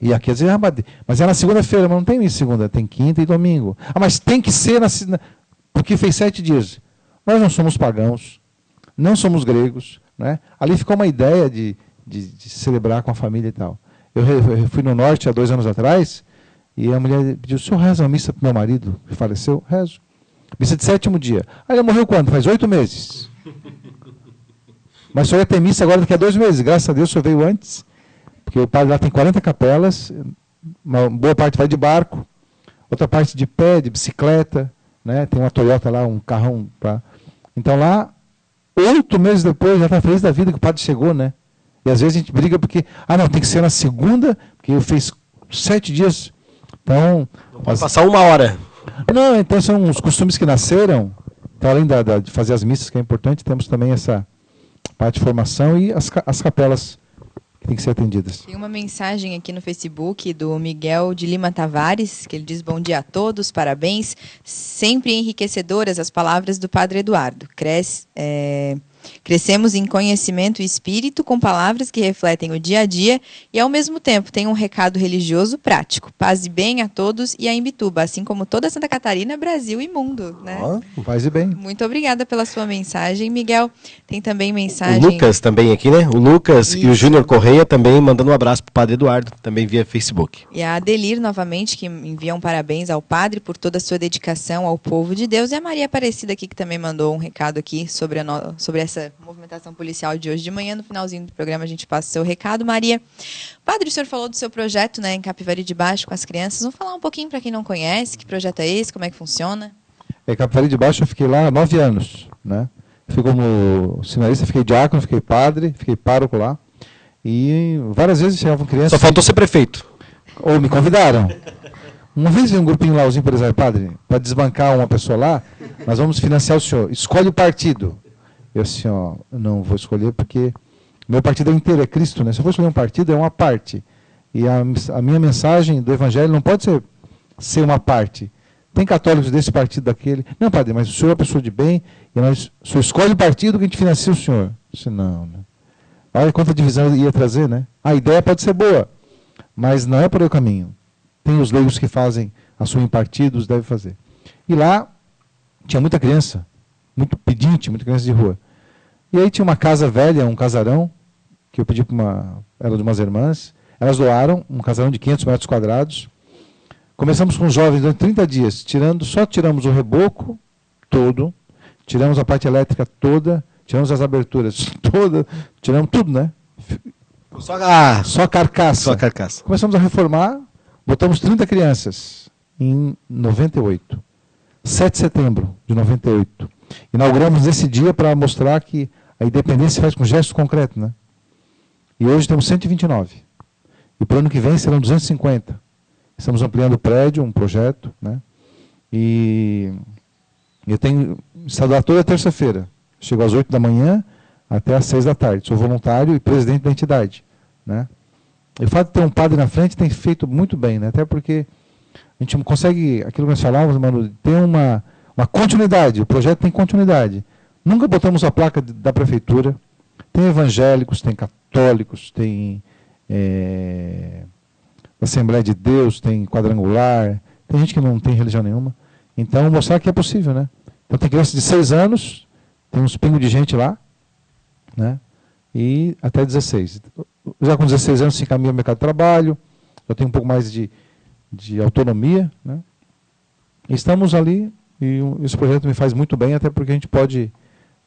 E aqui às vezes mas é na segunda-feira, mas não tem missa segunda, tem quinta e domingo. Mas tem que ser porque fez 7 dias. Nós não somos pagãos, não somos gregos, né? Ali ficou uma ideia de celebrar com a família e tal. Eu fui no norte há 2 anos atrás, e a mulher pediu, o senhor reza uma missa para o meu marido, que faleceu? Rezo. Missa de sétimo dia. Aí ele morreu quando? Faz 8 meses. Mas só ia ter missa agora daqui a 2 meses. Graças a Deus o senhor veio antes, porque o padre lá tem 40 capelas, uma boa parte vai de barco, outra parte de pé, de bicicleta, né? Tem uma Toyota lá, um carrão. Então lá, 8 meses depois, já está feliz da vida que o padre chegou, né? E às vezes a gente briga porque, não, tem que ser na segunda, porque eu fiz 7 dias. Então, pode passar 1 hora. Não, então são os costumes que nasceram. Então, além de fazer as missas, que é importante, temos também essa parte de formação e as capelas que têm que ser atendidas. Tem uma mensagem aqui no Facebook do Miguel de Lima Tavares, que ele diz, bom dia a todos, parabéns. Sempre enriquecedoras as palavras do Padre Eduardo. Crescemos em conhecimento e espírito com palavras que refletem o dia a dia e, ao mesmo tempo, tem um recado religioso prático. Paz e bem a todos e a Imbituba, assim como toda Santa Catarina, Brasil e mundo. Né? Paz e bem. Muito obrigada pela sua mensagem, Miguel. Tem também mensagem... O Lucas também aqui, né? O Lucas Isso. E o Júnior Correia também mandando um abraço para o Padre Eduardo, também via Facebook. E a Adelir, novamente, que envia um parabéns ao Padre por toda a sua dedicação ao povo de Deus. E a Maria Aparecida aqui, que também mandou um recado aqui sobre essa movimentação policial de hoje de manhã. No finalzinho do programa a gente passa o seu recado, Maria. Padre, o senhor falou do seu projeto, né, em Capivari de Baixo com as crianças. Vamos falar um pouquinho para quem não conhece, que projeto é esse, como é que funciona? Capivari de Baixo eu fiquei lá há 9 anos, né? Fui como seminarista, fiquei diácono, fiquei padre, fiquei pároco lá. E várias vezes chegavam crianças... Só faltou ser prefeito. Ou me convidaram. Uma vez veio um grupinho lá, os empresários, padre, para desbancar uma pessoa lá, nós vamos financiar o senhor. Escolhe o partido. Eu assim, não vou escolher porque Meu partido é inteiro, é Cristo, né? Se eu for escolher um partido, é uma parte. E a minha mensagem do Evangelho não pode ser uma parte. Tem católicos desse partido, daquele. Não, padre, mas o senhor é uma pessoa de bem, e o senhor escolhe o partido que a gente financia o senhor. Eu disse, não, né? Olha quanta divisão ia trazer, né? A ideia pode ser boa, mas não é por aí o caminho. Tem os leigos que fazem, assumem partidos, devem fazer. E lá tinha muita criança, muito pedinte, muita criança de rua. E aí tinha uma casa velha, um casarão, que eu pedi para era de umas irmãs. Elas doaram um casarão de 500 metros quadrados. Começamos com os jovens durante 30 dias, só tiramos o reboco todo, tiramos a parte elétrica toda, tiramos as aberturas todas, tiramos tudo, né? Só carcaça. Só carcaça. Começamos a reformar, botamos 30 crianças em 98. 7 de setembro de 98. Inauguramos esse dia para mostrar que a independência se faz com gestos concretos, né? E hoje temos 129. E para o ano que vem serão 250. Estamos ampliando o prédio, um projeto, né? E eu tenho estado lá toda terça-feira. Chego às 8 da manhã até às 6 da tarde. Sou voluntário e presidente da entidade, né? E o fato de ter um padre na frente tem feito muito bem, né? Até porque a gente consegue, aquilo que nós falávamos, Manu, ter uma continuidade. O projeto tem continuidade. Nunca botamos a placa da prefeitura. Tem evangélicos, tem católicos, tem Assembleia de Deus, tem quadrangular, tem gente que não tem religião nenhuma. Então, mostrar que é possível, né? Então, tem criança de 6 anos, tem uns pingos de gente lá, né? E até 16. Já com 16 anos se encaminha ao mercado de trabalho, eu tenho um pouco mais de autonomia, né? E estamos ali, e esse projeto me faz muito bem, até porque a gente pode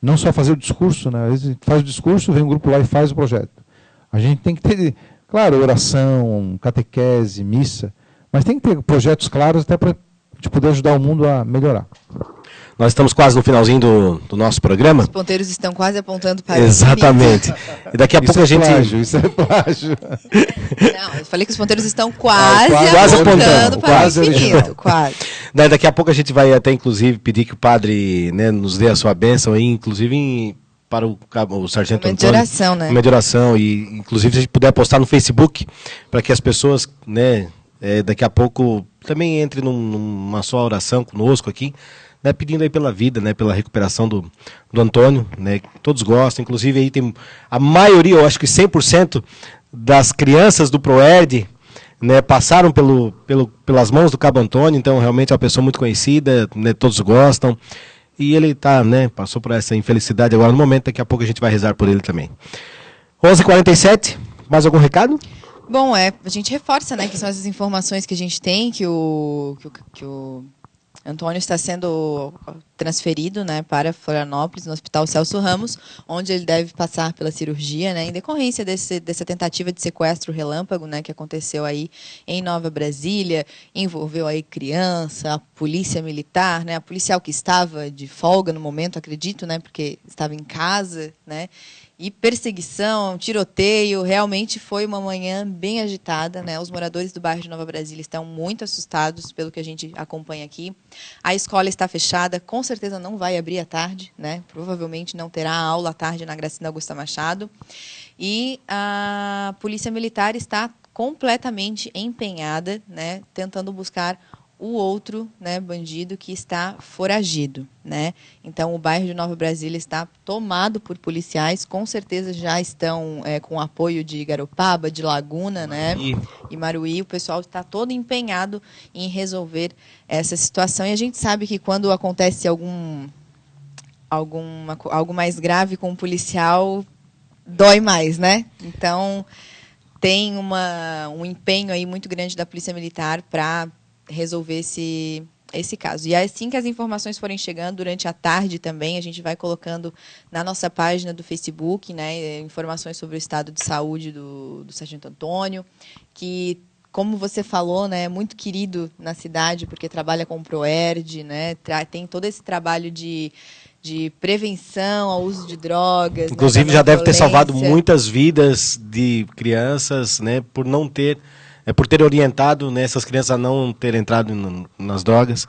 não só fazer o discurso, né? Às vezes a gente faz o discurso, vem um grupo lá e faz o projeto. A gente tem que ter, claro, oração, catequese, missa, mas tem que ter projetos claros até para a gente poder ajudar o mundo a melhorar. Nós estamos quase no finalzinho do nosso programa. Os ponteiros estão quase apontando para Exatamente. E daqui a pouco a gente... Isso é plágio. Não, eu falei que os ponteiros estão quase apontando para o infinito. Quase. Daqui a pouco a gente vai até, inclusive, pedir que o padre, né, nos dê a sua bênção aí, inclusive para o sargento Antônio. Uma oração, né? Uma de oração. E, inclusive, se a gente puder postar no Facebook, para que as pessoas, né, daqui a pouco também entrem numa só oração conosco aqui, né, pedindo aí pela vida, né, pela recuperação do Antônio, né, que todos gostam, inclusive aí tem a maioria, eu acho que 100% das crianças do Proerd, né, passaram pelas mãos do Cabo Antônio, então realmente é uma pessoa muito conhecida, né, todos gostam, e ele né, passou por essa infelicidade agora no momento, daqui a pouco a gente vai rezar por ele também. 11h47, mais algum recado? Bom, a gente reforça, né, que são essas informações que a gente tem, que o Antônio está sendo transferido, né, para Florianópolis, no Hospital Celso Ramos, onde ele deve passar pela cirurgia, né, em decorrência dessa tentativa de sequestro relâmpago, né, que aconteceu aí em Nova Brasília, envolveu aí criança, a polícia militar, né, a policial que estava de folga no momento, acredito, né, porque estava em casa, né, e perseguição, tiroteio, realmente foi uma manhã bem agitada, né? Os moradores do bairro de Nova Brasília estão muito assustados pelo que a gente acompanha aqui. A escola está fechada, com certeza não vai abrir à tarde, né? Provavelmente não terá aula à tarde na Gracinda Augusta Machado. E a Polícia Militar está completamente empenhada, né? Tentando buscar o outro, né, bandido que está foragido, né? Então o bairro de Nova Brasília está tomado por policiais, com certeza já estão com apoio de Garopaba, de Laguna, né, e Maruí. O pessoal está todo empenhado em resolver essa situação, e a gente sabe que quando acontece algo mais grave com um policial, dói mais, né? Então tem um empenho aí muito grande da Polícia Militar para resolver esse caso. E assim que as informações forem chegando durante a tarde também, a gente vai colocando na nossa página do Facebook, né, informações sobre o estado de saúde do Sargento Antônio, que, como você falou, né, é muito querido na cidade, porque trabalha com o Proerd, né, tem todo esse trabalho de prevenção ao uso de drogas. Inclusive, né, já deve ter salvado violência. muitas vidas de crianças, né, por não ter... por ter orientado, né, essas crianças a não terem entrado nas drogas.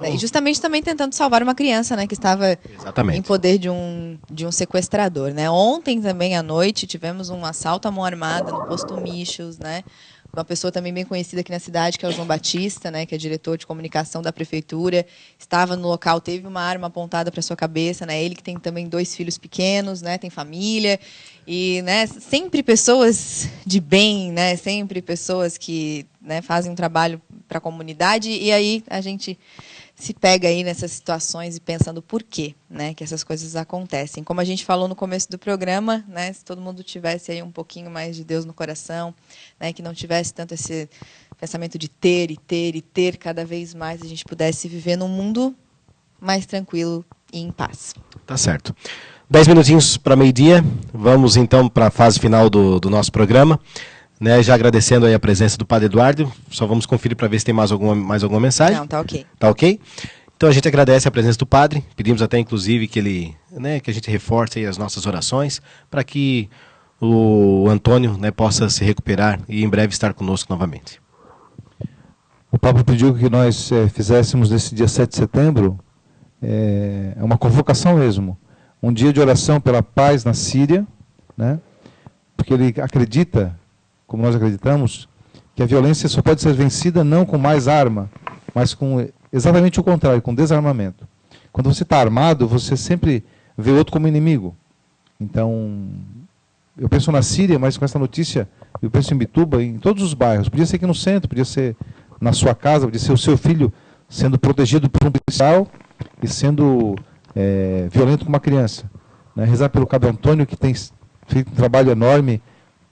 E justamente também tentando salvar uma criança, né, que estava Exatamente. em poder de um sequestrador, né? Ontem também à noite tivemos um assalto à mão armada no posto Michels, né? Uma pessoa também bem conhecida aqui na cidade, que é o João Batista, né, que é diretor de comunicação da prefeitura, estava no local, teve uma arma apontada para sua cabeça, né? Ele que tem também 2 filhos pequenos, né, tem família e, né, sempre pessoas de bem, né, sempre pessoas que, né, fazem um trabalho para a comunidade, e aí a gente se pega aí nessas situações e pensando por quê, né, que essas coisas acontecem. Como a gente falou no começo do programa, né, se todo mundo tivesse aí um pouquinho mais de Deus no coração, né, que não tivesse tanto esse pensamento de ter e ter e ter cada vez mais, a gente pudesse viver num mundo mais tranquilo e em paz. Tá certo. 10 minutinhos para meio-dia. Vamos então para a fase final do nosso programa. Né, já agradecendo aí a presença do Padre Eduardo, só vamos conferir para ver se tem mais alguma mensagem. Não, tá ok. Tá ok? Então a gente agradece a presença do Padre, pedimos até inclusive que ele, né, que a gente reforce aí as nossas orações para que o Antônio, né, possa se recuperar e em breve estar conosco novamente. O Papa pediu que nós fizéssemos nesse dia 7 de setembro uma convocação mesmo, um dia de oração pela paz na Síria, né, porque ele acredita, como nós acreditamos, que a violência só pode ser vencida não com mais arma, mas com exatamente o contrário, com desarmamento. Quando você está armado, você sempre vê o outro como inimigo. Então, eu penso na Síria, mas com essa notícia, eu penso em Bituba, em todos os bairros. Podia ser aqui no centro, podia ser na sua casa, podia ser o seu filho sendo protegido por um policial e sendo violento com uma criança. Né? Rezar pelo Cabo Antônio, que tem feito um trabalho enorme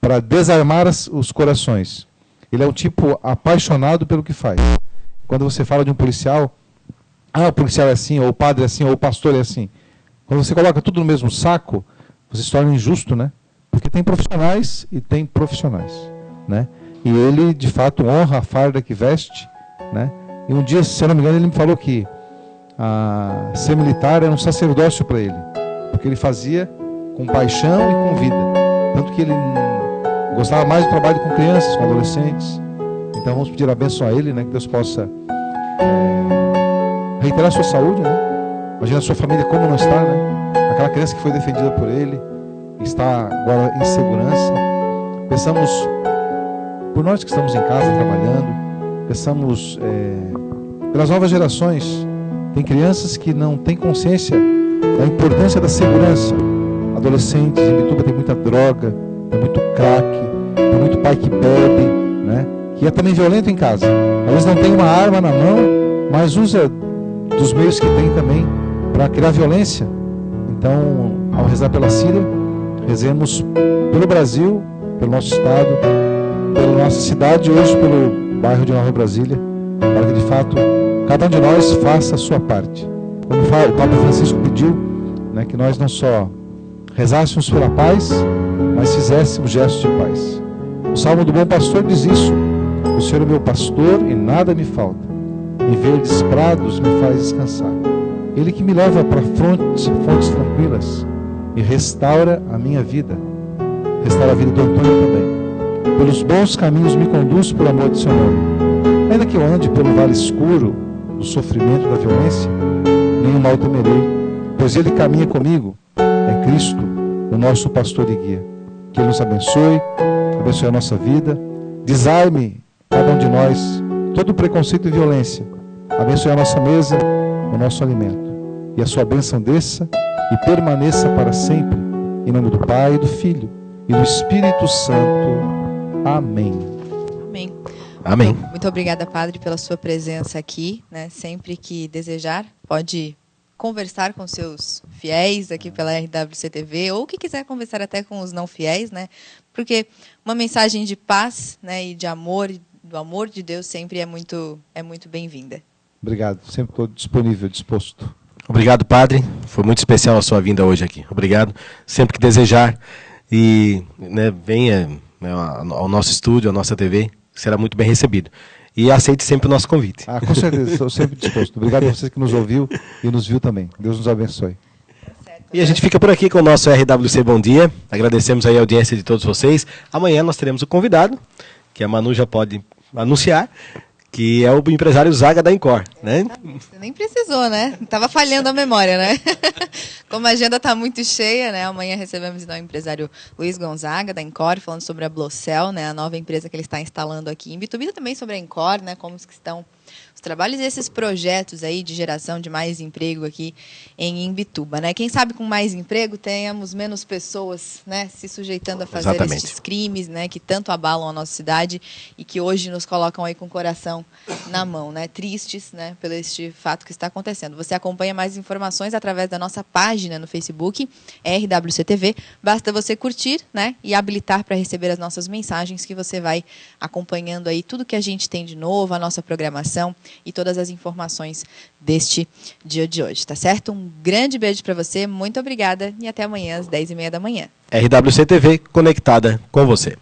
para desarmar os corações. Ele é um tipo apaixonado pelo que faz. Quando você fala de um policial, o policial é assim, ou o padre é assim, ou o pastor é assim. Quando você coloca tudo no mesmo saco, você se torna injusto, né? Porque tem profissionais e tem profissionais, né? E ele, de fato, honra a farda que veste, né? E um dia, se eu não me engano, ele me falou que ser militar era um sacerdócio para ele, porque ele fazia com paixão e com vida. Tanto que ele gostava mais do trabalho com crianças, com adolescentes. Então vamos pedir a bênção a ele, né? Que Deus possa reiterar a sua saúde, né? Imagina a sua família como não está, né? Aquela criança que foi defendida por ele está agora em segurança. Pensamos por nós que estamos em casa trabalhando, pensamos pelas novas gerações. Tem crianças que não têm consciência da importância da segurança. Adolescentes, em Bituba tem muita droga, tem muito crack, tem muito pai que bebe, né? Que é também violento em casa. Às vezes não tem uma arma na mão, mas usa dos meios que tem também para criar violência. Então, ao rezar pela Síria, rezemos pelo Brasil, pelo nosso estado, pela nossa cidade, hoje pelo bairro de Nova Brasília, para que de fato cada um de nós faça a sua parte. Como o Papa Francisco pediu, né, que nós não só rezássemos pela paz, mas fizéssemos gestos de paz. O Salmo do Bom Pastor diz isso: o Senhor é meu pastor e nada me falta. Em verdes prados me faz descansar. Ele que me leva para fontes tranquilas e restaura a minha vida. Restaura a vida do Antônio também. Pelos bons caminhos me conduz por amor do seu nome. Ainda que eu ande pelo vale escuro do sofrimento da violência, nenhum mal temerei, pois ele caminha comigo. É Cristo, o nosso pastor e guia. Que Ele nos abençoe a nossa vida, desarme cada um de nós todo preconceito e violência, abençoe a nossa mesa, o nosso alimento, e a sua bênção desça e permaneça para sempre, em nome do Pai, do Filho e do Espírito Santo. Amém. Amém. Amém. Muito obrigada, Padre, pela sua presença aqui, né? Sempre que desejar, pode conversar com seus fiéis aqui pela RWC-TV, ou que quiser conversar até com os não fiéis, né? Porque uma mensagem de paz, né, e de amor, do amor de Deus sempre é muito bem-vinda. Obrigado, sempre estou disponível, disposto. Obrigado, Padre. Foi muito especial a sua vinda hoje aqui. Obrigado. Sempre que desejar e, né, venha, né, ao nosso estúdio, à nossa TV, será muito bem recebido. E aceite sempre o nosso convite. Com certeza, estou sempre disposto. Obrigado a você que nos ouviu e nos viu também. Deus nos abençoe. E a gente fica por aqui com o nosso RWC Bom Dia. Agradecemos aí a audiência de todos vocês. Amanhã nós teremos o convidado, que a Manu já pode anunciar, que é o empresário Zaga da Encore, né? Você nem precisou, né? Tava falhando a memória, né? Como a agenda está muito cheia, né? Amanhã recebemos então, o empresário Luiz Gonzaga, da Encore, falando sobre a Blocel, né? A nova empresa que ele está instalando aqui em Bituba, também sobre a Encore, né? Como que estão os trabalhos e esses projetos aí de geração de mais emprego aqui em Imbituba, né? Quem sabe com mais emprego tenhamos menos pessoas, né, se sujeitando a fazer Exatamente. esses crimes, né, que tanto abalam a nossa cidade e que hoje nos colocam aí com o coração na mão, né? Tristes, né, pelo este fato que está acontecendo. Você acompanha mais informações através da nossa página no Facebook, RWCTV. Basta você curtir, né, e habilitar para receber as nossas mensagens que você vai acompanhando aí tudo que a gente tem de novo, a nossa programação e todas as informações deste dia de hoje, tá certo? Um grande beijo para você, muito obrigada e até amanhã às 10h30 da manhã. RWCTV conectada com você.